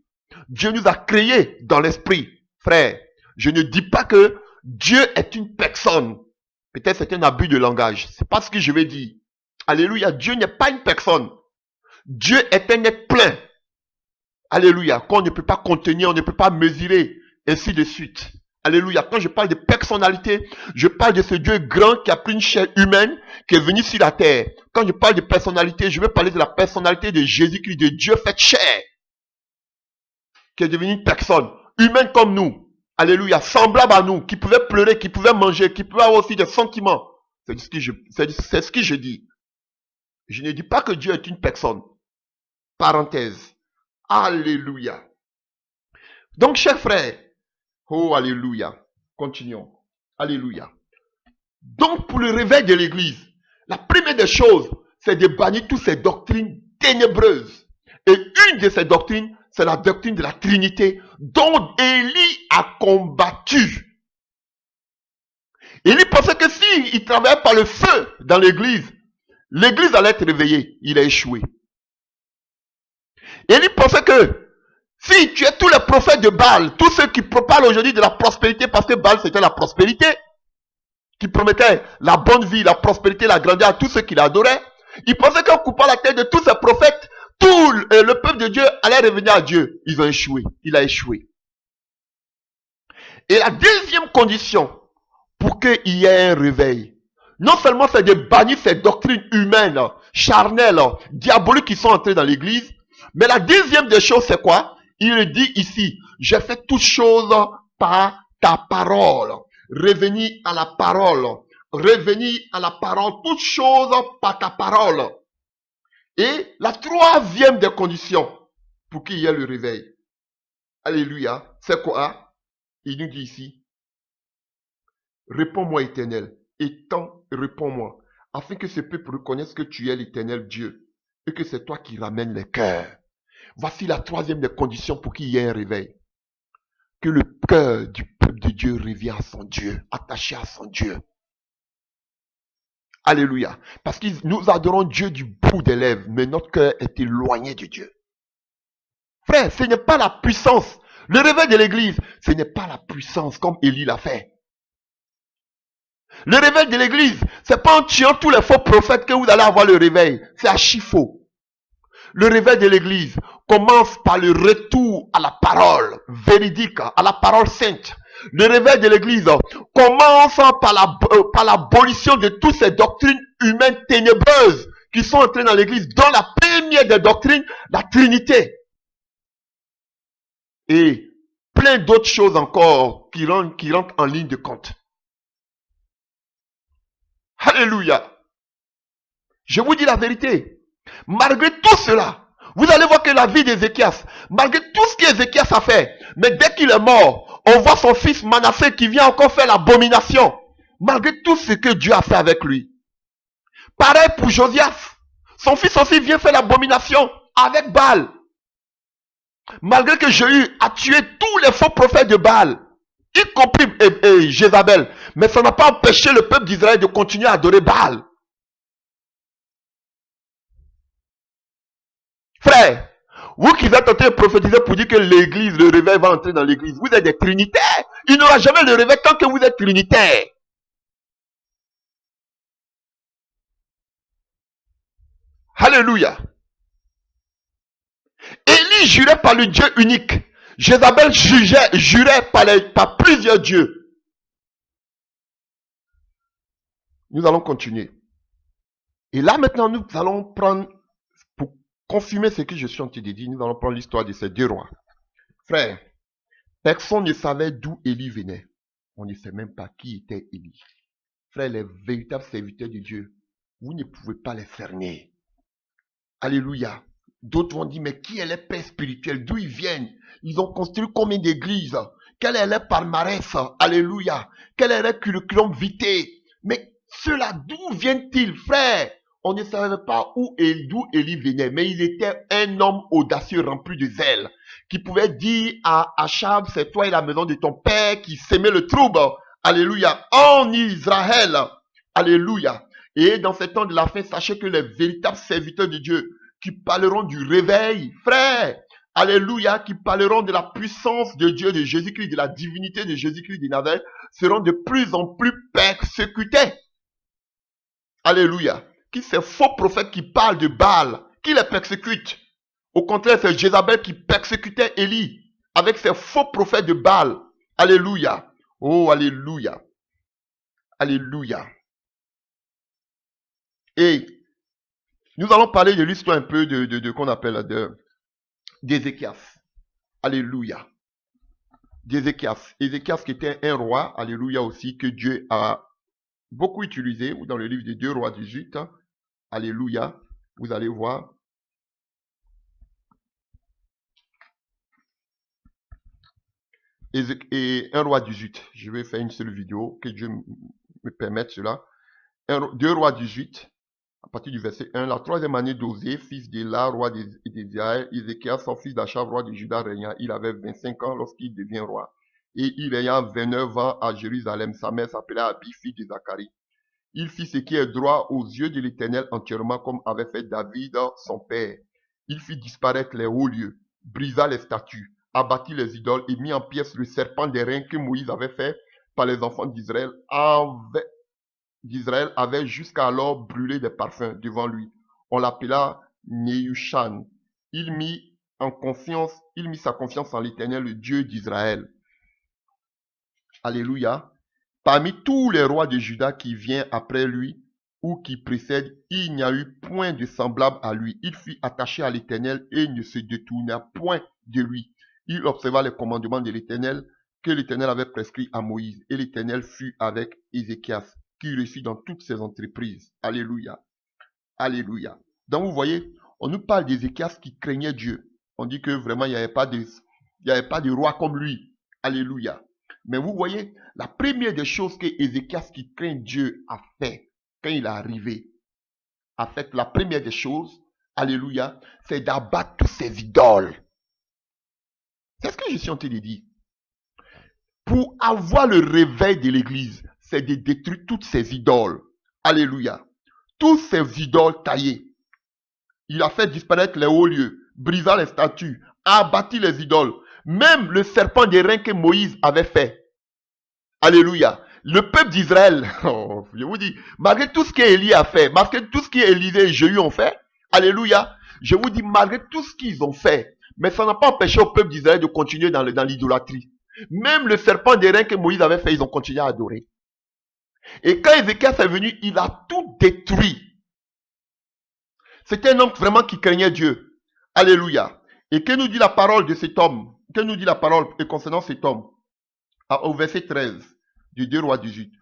Dieu nous a créés dans l'esprit. Frère, je ne dis pas que Dieu est une personne. Peut-être c'est un abus de langage. C'est pas ce que je vais dire. Alléluia, Dieu n'est pas une personne. Dieu est un être plein. Alléluia. Qu'on ne peut pas contenir, on ne peut pas mesurer, ainsi de suite. Alléluia. Quand je parle de personnalité, je parle de ce Dieu grand qui a pris une chair humaine, qui est venu sur la terre. Quand je parle de personnalité, je veux parler de la personnalité de Jésus-Christ, de Dieu fait chair, qui est devenu une personne humaine comme nous. Alléluia. Semblable à nous, qui pouvait pleurer, qui pouvait manger, qui pouvait avoir aussi des sentiments. C'est ce que je dis. Je ne dis pas que Dieu est une personne. Parenthèse. Alléluia. Donc, chers frères, oh, alléluia. Continuons. Alléluia. Donc, pour le réveil de l'Église, la première des choses, c'est de bannir toutes ces doctrines ténébreuses. Et une de ces doctrines, c'est la doctrine de la Trinité, dont Élie a combattu. Élie pensait que s'il travaillait par le feu dans l'Église, l'Église allait être réveillée. Il a échoué. Élie pensait que si tu es tous les prophètes de Baal, tous ceux qui parlent aujourd'hui de la prospérité, parce que Baal c'était la prospérité, qui promettait la bonne vie, la prospérité, la grandeur à tous ceux qui l'adoraient, ils pensaient qu'en coupant la tête de tous ces prophètes, tout le peuple de Dieu allait revenir à Dieu. Ils ont échoué. Il a échoué. Et la deuxième condition pour qu'il y ait un réveil, non seulement c'est de bannir ces doctrines humaines, charnelles, diaboliques qui sont entrées dans l'église, mais la deuxième des choses c'est quoi? Il dit ici, j'ai fait toutes choses par ta parole. Revenir à la parole. Revenir à la parole. Toutes choses par ta parole. Et la troisième des conditions pour qu'il y ait le réveil. Alléluia. C'est quoi? Il nous dit ici, réponds-moi éternel. Réponds-moi. Afin que ce peuple reconnaisse que tu es l'éternel Dieu. Et que c'est toi qui ramènes les cœurs. Voici la troisième des conditions pour qu'il y ait un réveil. Que le cœur du peuple de Dieu revienne à son Dieu, attaché à son Dieu. Alléluia. Parce que nous adorons Dieu du bout des lèvres, mais notre cœur est éloigné de Dieu. Frère, ce n'est pas la puissance. Le réveil de l'église, ce n'est pas la puissance comme Élie l'a fait. Le réveil de l'église, c'est pas en tuant tous les faux prophètes que vous allez avoir le réveil. C'est archi faux. Le réveil de l'église commence par le retour à la parole véridique, à la parole sainte. Le réveil de l'église commence par l'abolition de toutes ces doctrines humaines ténébreuses qui sont entrées dans l'église, dont la première des doctrines, la Trinité. Et plein d'autres choses encore qui rentrent en ligne de compte. Alléluia. Je vous dis la vérité. Malgré tout cela, vous allez voir que la vie d'Ézéchias, malgré tout ce qu'Ézéchias a fait, mais dès qu'il est mort, on voit son fils Manassé qui vient encore faire l'abomination. Malgré tout ce que Dieu a fait avec lui. Pareil pour Josias. Son fils aussi vient faire l'abomination avec Baal. Malgré que Jéhu a tué tous les faux prophètes de Baal, y compris Jézabel, mais ça n'a pas empêché le peuple d'Israël de continuer à adorer Baal. Frère, vous qui êtes en train de prophétiser pour dire que l'église, le réveil va entrer dans l'église, vous êtes des trinitaires. Il n'y aura jamais le réveil tant que vous êtes trinitaires. Alléluia. Élie jurait par le Dieu unique. Jézabel jurait par plusieurs dieux. Nous allons continuer. Et là maintenant, nous allons prendre, pour confirmer ce que je suis en train de dire, nous allons prendre l'histoire de ces deux rois. Frère, personne ne savait d'où Élie venait. On ne sait même pas qui était Élie. Frère, les véritables serviteurs de Dieu, vous ne pouvez pas les cerner. Alléluia. D'autres vont dire, mais qui est les pères spirituels? D'où ils viennent? Ils ont construit combien d'églises? Quel est leur palmarès? Alléluia. Quel est leur curriculum vitae? Mais ceux-là, d'où viennent-ils, frère? On ne savait pas d'où Élie venait, mais il était un homme audacieux, rempli de zèle, qui pouvait dire à Achab, c'est toi et la maison de ton père qui s'aimait le trouble. Alléluia. En Israël. Alléluia. Et dans ces temps de la fin, sachez que les véritables serviteurs de Dieu, qui parleront du réveil, frère, alléluia, qui parleront de la puissance de Dieu, de Jésus-Christ, de la divinité de Jésus-Christ de Nazareth, seront de plus en plus persécutés. Alléluia. Qui ces faux prophètes qui parlent de Baal, qui les persécutent. Au contraire, c'est Jézabel qui persécutait Élie avec ses faux prophètes de Baal. Alléluia. Oh, alléluia. Alléluia. Et nous allons parler de l'histoire un peu de qu'on appelle d'Ézéchias. Alléluia. D'Ézéchias. Ézéchias qui était un roi, alléluia aussi, que Dieu a beaucoup utilisé dans le livre des 2 rois 18. Alléluia. Vous allez voir. Et 1 roi 18. Je vais faire une seule vidéo, que Dieu me permette cela. 2 rois 18, à partir du verset 1. La 3e année d'Osée, fils d'Éla, roi d'Israël, Ézéchias, son fils d'Achav, roi de Juda, régna. Il avait 25 ans lorsqu'il devient roi. Et il régna 29 ans à Jérusalem. Sa mère s'appelait Abi, fille de Zacharie. Il fit ce qui est droit aux yeux de l'Éternel entièrement, comme avait fait David, son père. Il fit disparaître les hauts lieux, brisa les statues, abattit les idoles et mit en pièces le serpent des reins que Moïse avait fait par les enfants d'Israël. D'Israël avait jusqu'alors brûlé des parfums devant lui. On l'appela Nehushan. Il mit sa confiance en l'Éternel, le Dieu d'Israël. Alléluia. Parmi tous les rois de Juda qui viennent après lui ou qui précèdent, il n'y a eu point de semblable à lui. Il fut attaché à l'Éternel et ne se détourna point de lui. Il observa les commandements de l'Éternel que l'Éternel avait prescrits à Moïse. Et l'Éternel fut avec Ézéchias, qui réussit dans toutes ses entreprises. Alléluia. Alléluia. Donc vous voyez, on nous parle d'Ézéchias qui craignait Dieu. On dit que vraiment il n'y avait pas de roi comme lui. Alléluia. Mais vous voyez, la première des choses que Ézéchias qui craint Dieu a fait quand il est arrivé, a fait la première des choses, alléluia, c'est d'abattre tous ces idoles. C'est ce que je suis en train de dire. Pour avoir le réveil de l'église, c'est de détruire toutes ces idoles. Alléluia. Tous ces idoles taillées. Il a fait disparaître les hauts lieux, brisa les statues, abattu les idoles. Même le serpent des reins que Moïse avait fait. Alléluia. Le peuple d'Israël, je vous dis, malgré tout ce qu'Élie a fait, malgré tout ce qu'Élisée et Jéhu ont fait, alléluia, je vous dis, malgré tout ce qu'ils ont fait, mais ça n'a pas empêché au peuple d'Israël de continuer dans l'idolâtrie. Même le serpent des reins que Moïse avait fait, ils ont continué à adorer. Et quand Ézéchias est venu, il a tout détruit. C'était un homme vraiment qui craignait Dieu. Alléluia. Et que nous dit la parole de cet homme? Que nous dit la parole concernant cet homme? Au verset 13 du 2 rois 18.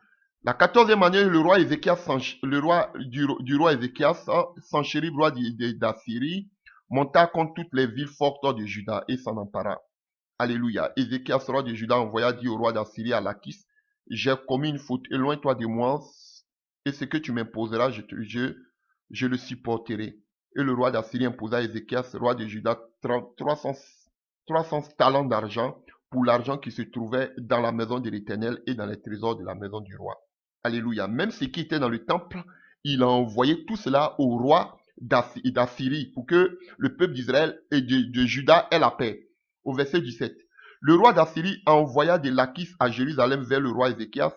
La 14e année, le roi Ézéchias, du roi Ézéchias, Sanchérib, roi d'Assyrie, monta contre toutes les villes fortes de Juda et s'en empara. Alléluia. Ézéchias, roi de Juda, envoya dire au roi d'Assyrie à Lachis, j'ai commis une faute, éloigne-toi de moi, et ce que tu m'imposeras, je le supporterai. Et le roi d'Assyrie imposa à Ézéchias, roi de Juda, 300 talents d'argent pour l'argent qui se trouvait dans la maison de l'Éternel et dans les trésors de la maison du roi. Alléluia. Même ce qui était dans le temple, il a envoyé tout cela au roi d'Assyrie pour que le peuple d'Israël et de Juda ait la paix. Au verset 17. Le roi d'Assyrie envoya de Lachis à Jérusalem vers le roi Ézéchias,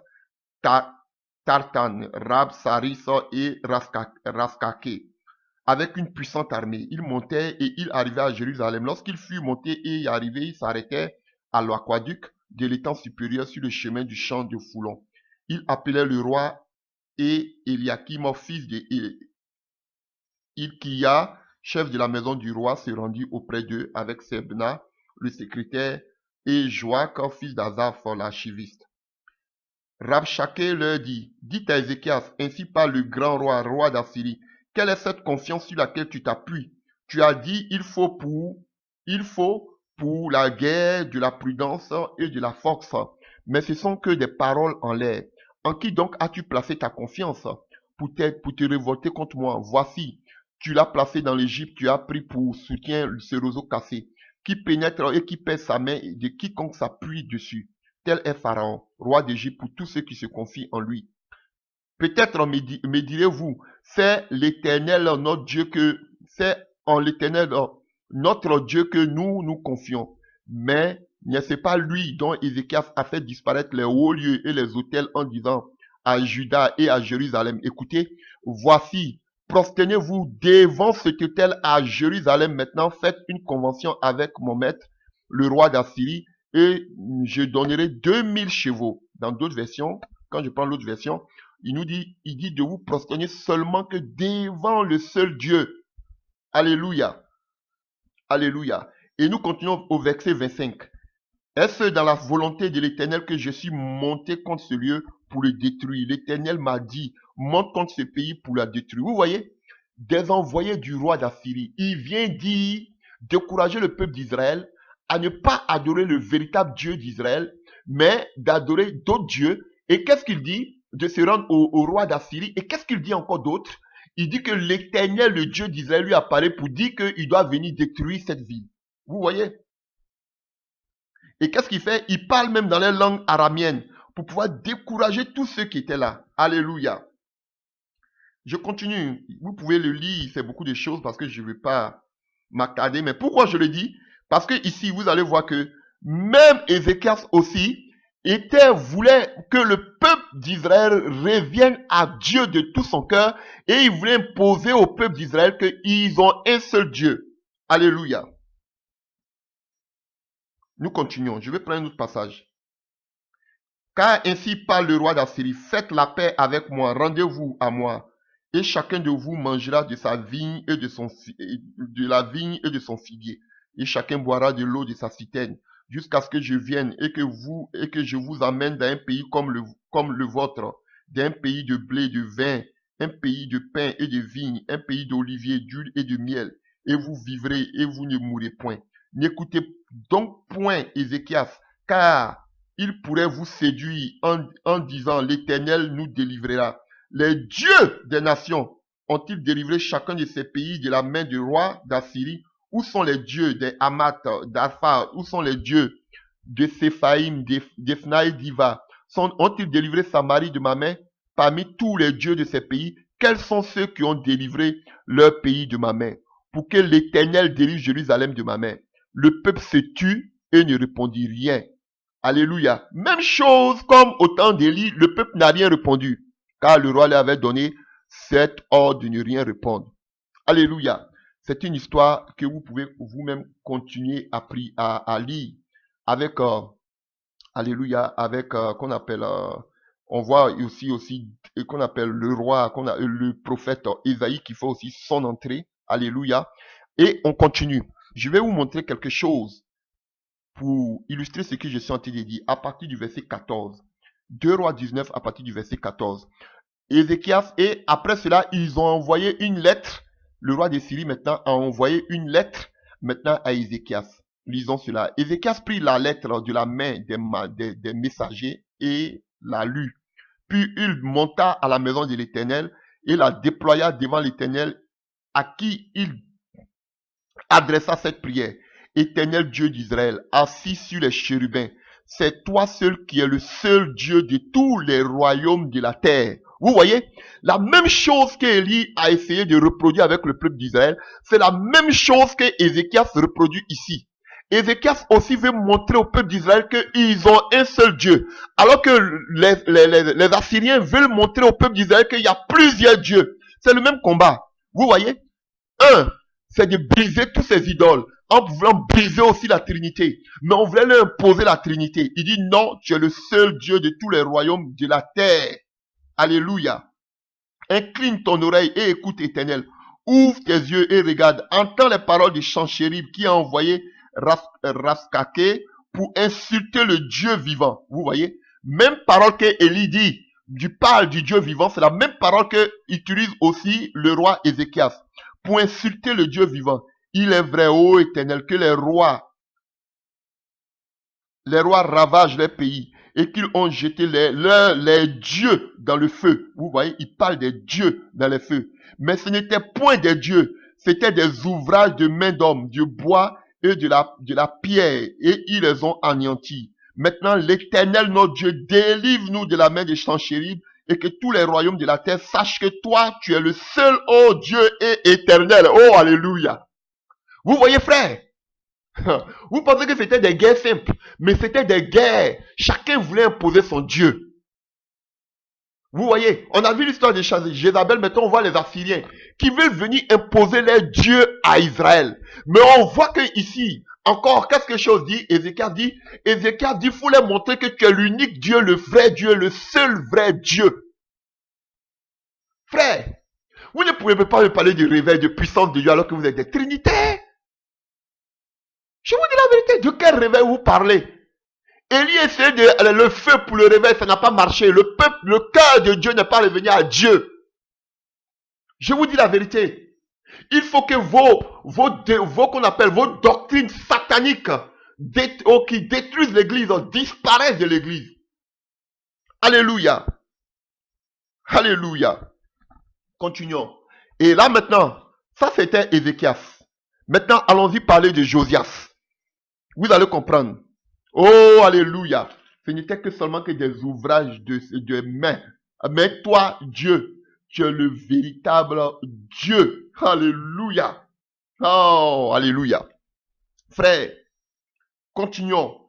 Tartan, Rab, Saris et Raskake, avec une puissante armée. Il montait et il arrivait à Jérusalem. Lorsqu'il fut monté et y arrivé, il s'arrêtait à l'aqueduc de l'étang supérieur sur le chemin du champ de Foulon. Il appelait le roi et Eliakim, fils de Hilkia, chef de la maison du roi, se rendit auprès d'eux avec Sebna, le secrétaire, et Joach, fils d'Azaph, l'archiviste. Rabshakeh leur dit, dites à Ézéchias, ainsi parle le grand roi, roi d'Assyrie, quelle est cette confiance sur laquelle tu t'appuies? Tu as dit, il faut pour la guerre de la prudence et de la force, mais ce sont que des paroles en l'air. En qui donc as-tu placé ta confiance pour te révolter contre moi? Voici, tu l'as placé dans l'Égypte, tu as pris pour soutien ce roseau cassé, qui pénètre et qui pèse sa main de quiconque s'appuie dessus. Tel est Pharaon, roi d'Égypte, pour tous ceux qui se confient en lui. Peut-être me direz-vous, c'est l'Éternel notre Dieu c'est en l'Éternel notre Dieu que nous confions. Mais n'est-ce pas lui dont Ézéchias a fait disparaître les hauts lieux et les autels en disant à Juda et à Jérusalem, écoutez, voici, prosternez-vous devant cet autel à Jérusalem. Maintenant, faites une convention avec mon maître, le roi d'Assyrie, et je donnerai 2000 chevaux. Dans d'autres versions, quand je prends l'autre version, il dit de vous prosterner seulement que devant le seul Dieu. Alléluia. Alléluia. Et nous continuons au verset 25. Est-ce dans la volonté de l'Éternel que je suis monté contre ce lieu pour le détruire? L'Éternel m'a dit, monte contre ce pays pour la détruire. Vous voyez, des envoyés du roi d'Assyrie, il vient dire, décourager le peuple d'Israël à ne pas adorer le véritable Dieu d'Israël, mais d'adorer d'autres dieux. Et qu'est-ce qu'il dit? De se rendre au roi d'Assyrie. Et qu'est-ce qu'il dit encore d'autre? Il dit que l'Éternel, le Dieu d'Israël, lui apparaît pour dire qu'il doit venir détruire cette ville. Vous voyez? Et qu'est-ce qu'il fait? Il parle même dans les langues aramiennes pour pouvoir décourager tous ceux qui étaient là. Alléluia. Je continue. Vous pouvez le lire, c'est beaucoup de choses parce que je ne vais pas m'attarder. Mais pourquoi je le dis? Parce que ici, vous allez voir que même Ézéchias aussi voulait que le peuple d'Israël revienne à Dieu de tout son cœur et il voulait imposer au peuple d'Israël qu'ils ont un seul Dieu. Alléluia. Nous continuons. Je vais prendre un autre passage. Car ainsi parle le roi d'Assyrie, faites la paix avec moi, rendez-vous à moi, et chacun de vous mangera de sa vigne et de la vigne et de son figuier, et chacun boira de l'eau de sa citerne, jusqu'à ce que je vienne et que je vous amène dans un pays comme le vôtre, d'un pays de blé, de vin, un pays de pain et de vigne, un pays d'olivier, d'huile et de miel, et vous vivrez et vous ne mourrez point. N'écoutez donc point Ézéchias, car il pourrait vous séduire en disant, l'Éternel nous délivrera. Les dieux des nations ont-ils délivré chacun de ces pays de la main du roi d'Assyrie? Où sont les dieux des Hamath, d'Arphad? Où sont les dieux de Séphaïm, d'Ephnaï, d'Iva? Ont-ils délivré Samarie de ma main? Parmi tous les dieux de ces pays, quels sont ceux qui ont délivré leur pays de ma main? Pour que l'Éternel délivre Jérusalem de ma main. Le peuple se tut et ne répondit rien. Alléluia. Même chose comme au temps d'Élie, le peuple n'a rien répondu, car le roi lui avait donné cet ordre de ne rien répondre. Alléluia. C'est une histoire que vous pouvez vous-même continuer à lire avec, alléluia, avec, qu'on appelle, on voit aussi qu'on appelle le roi, le prophète Ésaïe qui fait aussi son entrée. Alléluia. Et on continue. Je vais vous montrer quelque chose pour illustrer ce que je suis en train de dire à partir du verset 14. 2 Rois 19 à partir du verset 14. Ézéchias, et après cela, ils ont envoyé une lettre. Le roi de Syrie maintenant a envoyé une lettre maintenant à Ézéchias. Lisons cela. Ézéchias prit la lettre de la main des messagers et la lut. Puis il monta à la maison de l'Éternel et la déploya devant l'Éternel à qui il adressa cette prière. Éternel Dieu d'Israël, assis sur les chérubins, c'est toi seul qui es le seul Dieu de tous les royaumes de la terre. Vous voyez, la chose qu'Élie a essayé de reproduire avec le peuple d'Israël, c'est la même chose que Ézéchias reproduit ici. Ézéchias aussi veut montrer au peuple d'Israël qu'ils ont un seul Dieu. Alors que les Assyriens veulent montrer au peuple d'Israël qu'il y a plusieurs dieux. C'est le même combat. Vous voyez? C'est de briser tous ces idoles, en voulant briser aussi la Trinité. Mais on voulait leur imposer la Trinité. Il dit non, tu es le seul Dieu de tous les royaumes de la terre. Alléluia. Incline ton oreille et écoute, Éternel. Ouvre tes yeux et regarde. Entends les paroles de Senchérib qui a envoyé Rabsaké pour insulter le Dieu vivant. Vous voyez? Même parole que Élie dit, parle du Dieu vivant, c'est la même parole que utilise aussi le roi Ézéchias pour insulter le Dieu vivant. Il est vrai, ô Éternel, que les rois ravagent les pays et qu'ils ont jeté les dieux dans le feu. Vous voyez, il parle des dieux dans le feu. Mais ce n'était point des dieux, c'était des ouvrages de main d'homme, du bois et de la pierre, et ils les ont anéantis. Maintenant, l'Éternel, notre Dieu, délivre-nous de la main des Senchérib, et que tous les royaumes de la terre sachent que toi, tu es le seul, ô Dieu et éternel. Oh, alléluia. Vous voyez, frère? Vous pensez que c'était des guerres simples, mais c'était des guerres. Chacun voulait imposer son Dieu. Vous voyez, on a vu l'histoire de Jézabel, maintenant on voit les Assyriens qui veulent venir imposer leur Dieu à Israël. Mais on voit que ici, encore, quelque chose dit, Ézéchias dit, il faut leur montrer que tu es l'unique Dieu, le vrai Dieu, le seul vrai Dieu. Frère, vous ne pouvez pas me parler du réveil, de puissance de Dieu alors que vous êtes des trinitaires. Je vous dis la vérité, de quel réveil vous parlez? Élie essayait le feu pour le réveil, ça n'a pas marché. Le peuple, le cœur de Dieu n'est pas revenu à Dieu. Je vous dis la vérité. Il faut que qu'on appelle vos doctrines sataniques qui détruisent l'église, disparaissent de l'église. Alléluia. Alléluia. Continuons. Et là maintenant, ça c'était Ézéchias. Maintenant, allons-y parler de Josias. Vous allez comprendre. Oh, alléluia. Ce n'était que seulement que des ouvrages de mains. Mais toi, Dieu, tu es le véritable Dieu. Alléluia. Oh, alléluia. Frère, continuons.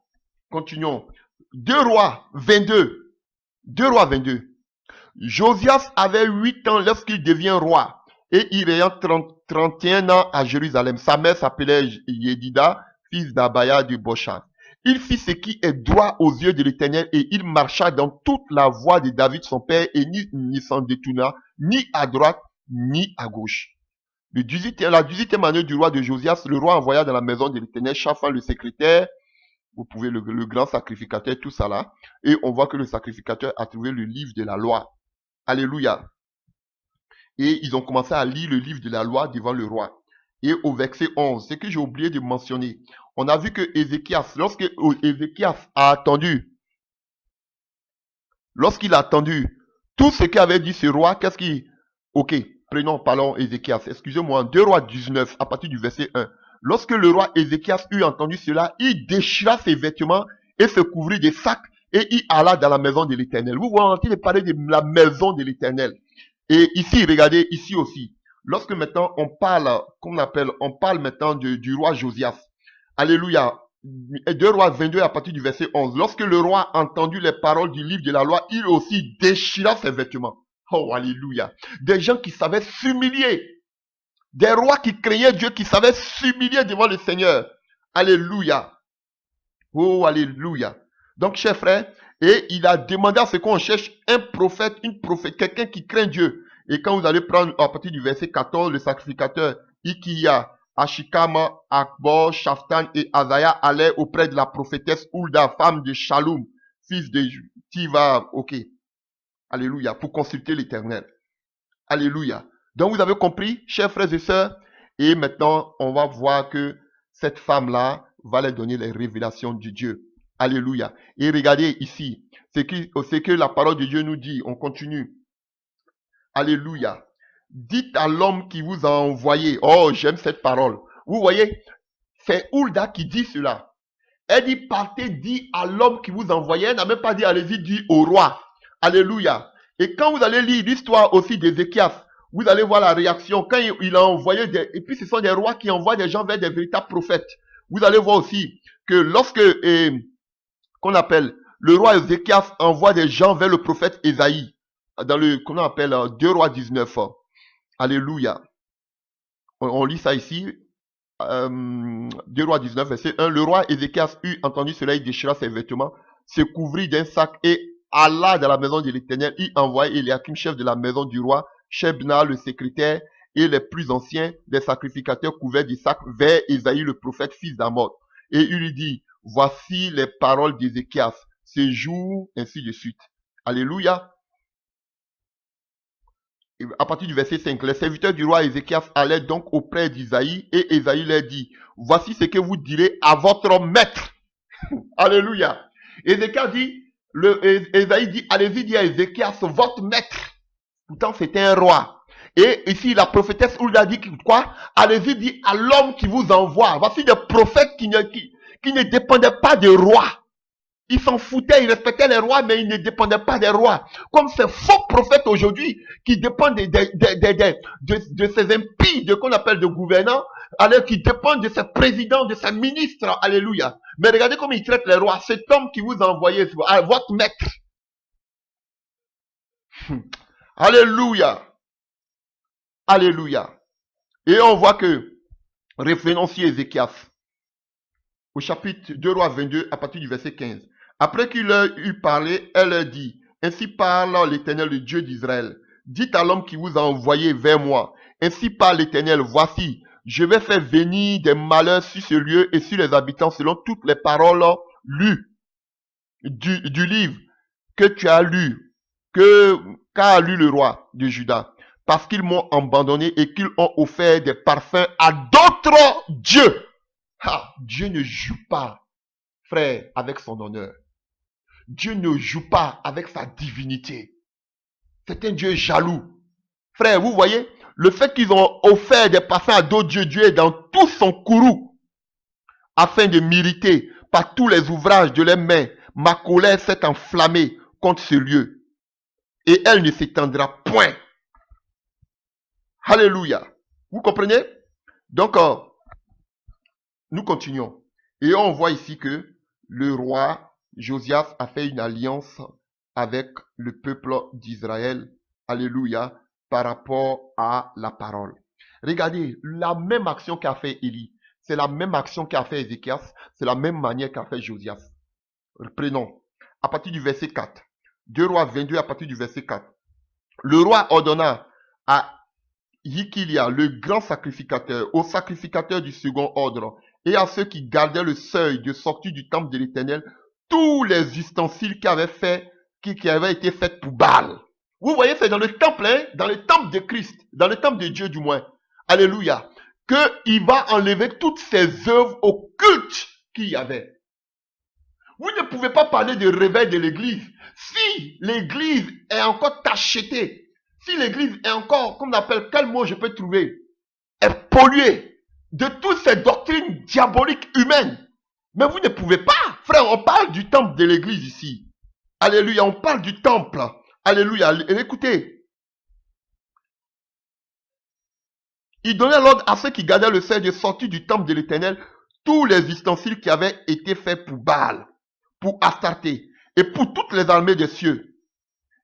2 Rois 22. 2 Rois 22. Josias avait 8 ans lorsqu'il devient roi. Et il ayant 31 ans à Jérusalem. Sa mère s'appelait Yédida, fils d'Abaya de Bochas. Il fit ce qui est droit aux yeux de l'Éternel et il marcha dans toute la voie de David son père et ni s'en détourna, ni à droite, ni à gauche. La 18e année du roi de Josias, le roi envoya dans la maison de l'Éternel Shaphan le secrétaire, vous pouvez le grand sacrificateur, tout ça là, et on voit que le sacrificateur a trouvé le livre de la loi. Alléluia. Et ils ont commencé à lire le livre de la loi devant le roi. Et au verset 11, ce que j'ai oublié de mentionner, on a vu que Ézéchias, lorsque Ézéchias a attendu, lorsqu'il a attendu tout ce qu'avait dit ce roi, qu'est-ce qu'il... Ok, parlons Ézéchias, excusez-moi, 2 Rois 19, à partir du verset 1. Lorsque le roi Ézéchias eut entendu cela, il déchira ses vêtements et se couvrit de sacs et il alla dans la maison de l'Éternel. Vous voyez, on a parlé de la maison de l'Éternel. Et ici, regardez, ici aussi, lorsque maintenant on parle, on parle maintenant du roi Josias. Alléluia. 2 Rois 22 à partir du verset 11. Lorsque le roi entendu les paroles du livre de la loi, il aussi déchira ses vêtements. Oh, alléluia. Des gens qui savaient s'humilier. Des rois qui craignaient Dieu, qui savaient s'humilier devant le Seigneur. Alléluia. Oh, alléluia. Donc, chers frères, et il a demandé à ce qu'on cherche un prophète, quelqu'un qui craint Dieu. Et quand vous allez prendre à partir du verset 14, le sacrificateur Ikia, Ashikama, Akbor, Shaftan et Azaya allaient auprès de la prophétesse Hulda, femme de Shalom, fils de Tiva, ok. Alléluia, pour consulter l'Éternel. Alléluia. Donc vous avez compris, chers frères et sœurs, et maintenant on va voir que cette femme-là va leur donner les révélations de Dieu. Alléluia. Et regardez ici, c'est que la parole de Dieu nous dit, on continue. Alléluia. Dites à l'homme qui vous a envoyé. Oh, j'aime cette parole. Vous voyez, c'est Hulda qui dit cela. Elle dit, partez, dit à l'homme qui vous envoyait. Elle n'a même pas dit, allez-y, dit au roi. Alléluia. Et quand vous allez lire l'histoire aussi d'Ézéchias, vous allez voir la réaction. Quand il a envoyé et puis ce sont des rois qui envoient des gens vers des véritables prophètes. Vous allez voir aussi que lorsque, qu'on appelle, le roi Ézéchias envoie des gens vers le prophète Ésaïe, dans le, qu'on appelle 2 Rois 19. Alléluia. On lit ça ici. 2 Rois 19, verset 1. Le roi Ézéchias eut entendu cela, il déchira ses vêtements, se couvrit d'un sac et alla dans la maison de l'Éternel. Il envoya Éliakim, chef de la maison du roi, Shebna, le secrétaire, et les plus anciens des sacrificateurs couverts du sac vers Ésaïe, le prophète, fils d'Amoz. Et il lui dit, voici les paroles d'Ézéchias, ce jour, ainsi de suite. Alléluia. À partir du verset 5, les serviteurs du roi Ézéchias allaient donc auprès d'Isaïe et Ésaïe leur dit, voici ce que vous direz à votre maître. Alléluia. Ézéchias dit, Ésaïe dit, allez-y dire à Ézéchias, votre maître. Pourtant, c'était un roi. Et ici, la prophétesse Hulda dit quoi? Allez-y dire à l'homme qui vous envoie. Voici des prophètes qui ne dépendaient pas des rois. Ils s'en foutaient, ils respectaient les rois, mais ils ne dépendaient pas des rois. Comme ces faux prophètes aujourd'hui, qui dépendent de ces impies, de qu'on appelle de gouvernants, alors qui dépendent de ces présidents, de ces ministres. Alléluia. Mais regardez comment ils traitent les rois. Cet homme qui vous a envoyé, votre maître. Alléluia. Alléluia. Et on voit que, revenons sur Ézéchias, au chapitre 2 Rois 22, à partir du verset 15. Après qu'il leur eut parlé, elle leur dit, ainsi parle l'Éternel, le Dieu d'Israël. Dites à l'homme qui vous a envoyé vers moi, ainsi parle l'Éternel, voici, je vais faire venir des malheurs sur ce lieu et sur les habitants selon toutes les paroles lues du livre que tu as lu, qu'a lu le roi de Juda, parce qu'ils m'ont abandonné et qu'ils ont offert des parfums à d'autres dieux. Ah, Dieu ne joue pas, frère, avec son honneur. Dieu ne joue pas avec sa divinité. C'est un Dieu jaloux. Frère, vous voyez, le fait qu'ils ont offert des parfums à d'autres dieux, Dieu est dans tout son courroux, afin de mériter par tous les ouvrages de leurs mains. Ma colère s'est enflammée contre ce lieu, et elle ne s'étendra point. Alléluia. Vous comprenez? Donc, nous continuons. Et on voit ici que le roi Josias a fait une alliance avec le peuple d'Israël. Alléluia. Par rapport à la parole. Regardez, la même action qu'a fait Élie, c'est la même action qu'a fait Ézéchias, c'est la même manière qu'a fait Josias. Reprenons. À partir du verset 4. 2 Rois 22 à partir du verset 4. Le roi ordonna à Hikilia, le grand sacrificateur, aux sacrificateurs du second ordre, et à ceux qui gardaient le seuil de sortie du temple de l'Éternel, tous les ustensiles qui avaient été faits pour Baal. Vous voyez, c'est dans le temple, hein, dans le temple de Christ, dans le temple de Dieu du moins. Alléluia. Qu'il va enlever toutes ces œuvres occultes qu'il y avait. Vous ne pouvez pas parler de réveil de l'église si l'église est encore tachetée. Si l'église est encore, comme on appelle, quel mot je peux trouver, est polluée de toutes ces doctrines diaboliques humaines. Mais vous ne pouvez pas. Frère, on parle du temple de l'église ici. Alléluia, on parle du temple. Alléluia. Écoutez. Il donnait l'ordre à ceux qui gardaient le seuil de sortie du temple de l'Éternel, tous les ustensiles qui avaient été faits pour Baal, pour Astarté, et pour toutes les armées des cieux.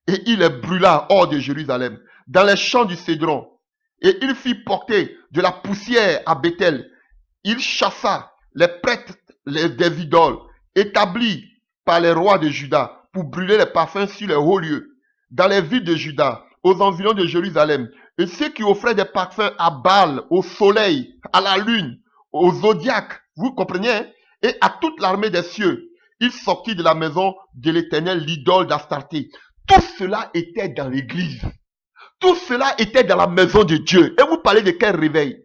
Et il les brûla hors de Jérusalem, dans les champs du Cédron. Et il fit porter de la poussière à Bethel. Il chassa les prêtres des idoles, établis par les rois de Juda, pour brûler les parfums sur les hauts lieux, dans les villes de Juda, aux environs de Jérusalem. Et ceux qui offraient des parfums à Baal, au soleil, à la lune, au zodiaque, vous comprenez, hein? Et à toute l'armée des cieux, il sortit de la maison de l'Éternel, l'idole d'Astarté. Tout cela était dans l'église. Tout cela était dans la maison de Dieu. Et vous parlez de quel réveil?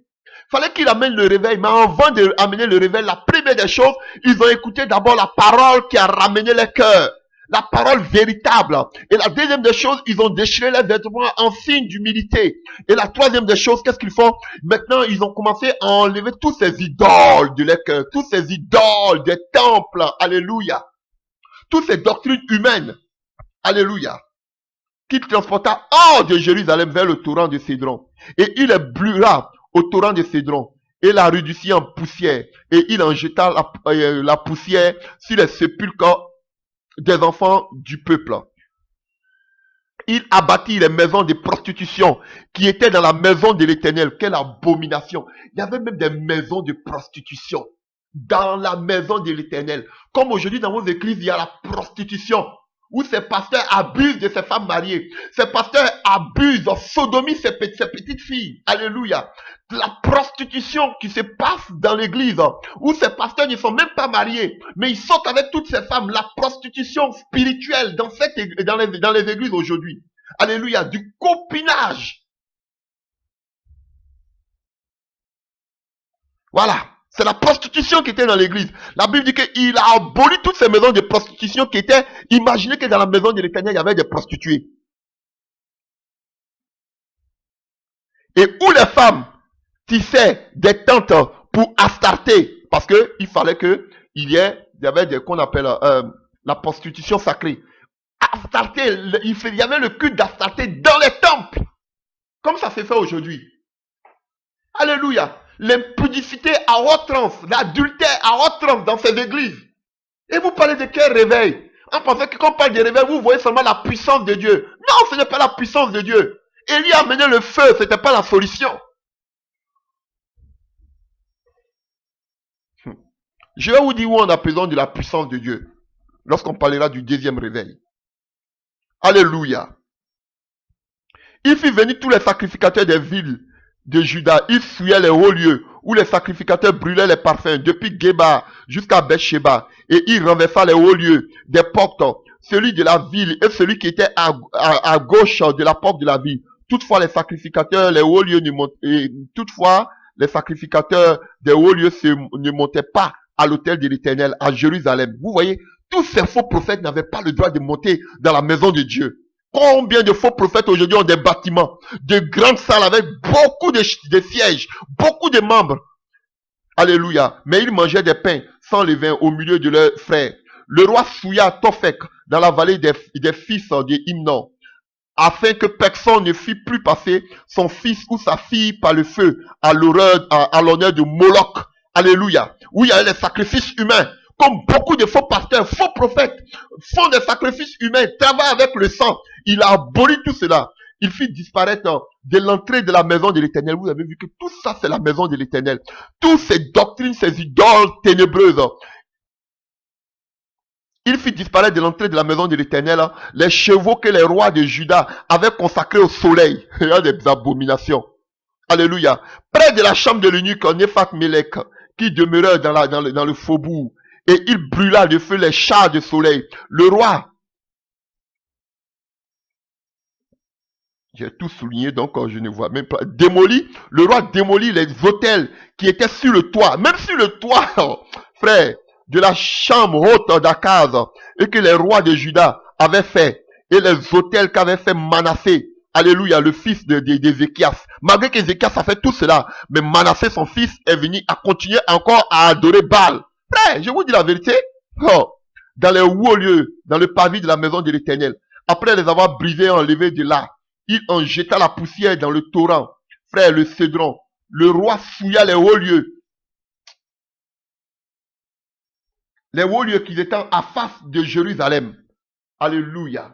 Fallait qu'il amène le réveil, mais avant d'amener le réveil, la première des choses, ils ont écouté d'abord la parole qui a ramené les cœurs. La parole véritable. Et la deuxième des choses, ils ont déchiré les vêtements en signe d'humilité. Et la troisième des choses, qu'est-ce qu'ils font? Maintenant, ils ont commencé à enlever tous ces idoles de leur cœur, tous ces idoles des temples. Alléluia. Toutes ces doctrines humaines. Alléluia. Qu'il transporta hors de Jérusalem vers le torrent de Cédron. Et il les brûla au torrent de Cédron. Et la réduisit en poussière. Et il en jeta la poussière sur les sépulcres des enfants du peuple. Il abattit les maisons de prostitution qui étaient dans la maison de l'Éternel. Quelle abomination! Il y avait même des maisons de prostitution dans la maison de l'Éternel. Comme aujourd'hui dans vos églises, il y a la prostitution, où ces pasteurs abusent de ces femmes mariées. Ces pasteurs abusent, sodomisent ces petites filles. Alléluia. La prostitution qui se passe dans l'église, où ces pasteurs ne sont même pas mariés, mais ils sortent avec toutes ces femmes. La prostitution spirituelle dans les églises aujourd'hui. Alléluia. Du copinage. Voilà. C'est la prostitution qui était dans l'église. La Bible dit qu'il a aboli toutes ces maisons de prostitution qui étaient... Imaginez que dans la maison de l'Éternel, il y avait des prostituées. Et où les femmes tissaient des tentes pour Astarté. Parce qu'il fallait il y avait qu'on appelle la prostitution sacrée. Astarté, il y avait le culte d'Astarté dans les temples. Comme ça s'est fait aujourd'hui. Alléluia. L'impudicité à outrance, l'adultère à outrance dans ces églises. Et vous parlez de quel réveil? On pensait que quand on parle de réveil, vous voyez seulement la puissance de Dieu. Non, ce n'est pas la puissance de Dieu. Élie a amené le feu, c'était pas la solution. Je vais vous dire où on a besoin de la puissance de Dieu. Lorsqu'on parlera du deuxième réveil. Alléluia. Il fit venir tous les sacrificateurs des villes de Juda. Ils fuyaient les hauts lieux où les sacrificateurs brûlaient les parfums, depuis Geba jusqu'à Beersheba. Et il renversa les hauts lieux des portes, celui de la ville et celui qui était à gauche de la porte de la ville. Toutefois, les sacrificateurs, les hauts lieux toutefois, les sacrificateurs des hauts lieux ne montaient pas à l'autel de l'Éternel, à Jérusalem. Vous voyez, tous ces faux prophètes n'avaient pas le droit de monter dans la maison de Dieu. Combien de faux prophètes aujourd'hui ont des bâtiments, de grandes salles avec beaucoup de sièges, beaucoup de membres. Alléluia. Mais ils mangeaient des pains sans levain au milieu de leurs frères. Le roi fouilla Tophek dans la vallée des fils de Himnon, afin que personne ne fît plus passer son fils ou sa fille par le feu à l'honneur de Moloch. Alléluia. Où il y a les sacrifices humains. Comme beaucoup de faux pasteurs, faux prophètes font des sacrifices humains, travaillent avec le sang. Il a aboli tout cela. Il fit disparaître de l'entrée de la maison de l'Éternel. Vous avez vu que tout ça, c'est la maison de l'Éternel. Toutes ces doctrines, ces idoles ténébreuses. Il fit disparaître de l'entrée de la maison de l'Éternel les chevaux que les rois de Juda avaient consacrés au soleil. Il y a des abominations. Alléluia. Près de la chambre de l'eunuque Néphat-Mélec, qui demeurait dans le faubourg. Et il brûla de feu les chars de soleil. Le roi, j'ai tout souligné, donc je ne vois même pas, le roi démolit les autels qui étaient sur le toit, même sur le toit, frère, de la chambre haute d'Akaz, et que les rois de Juda avaient fait, et les autels qu'avait fait Manassé, alléluia, le fils d'Ézéchias. Malgré qu'Ézéchias a fait tout cela, mais Manassé, son fils, est venu à continuer encore à adorer Baal. Frère, je vous dis la vérité, dans les hauts lieux, dans le pavis de la maison de l'Éternel, après les avoir brisés et enlevés de là, il en jeta la poussière dans le torrent. Frère, le Cédron, le roi fouilla les hauts lieux. Les hauts lieux qui étaient à face de Jérusalem. Alléluia.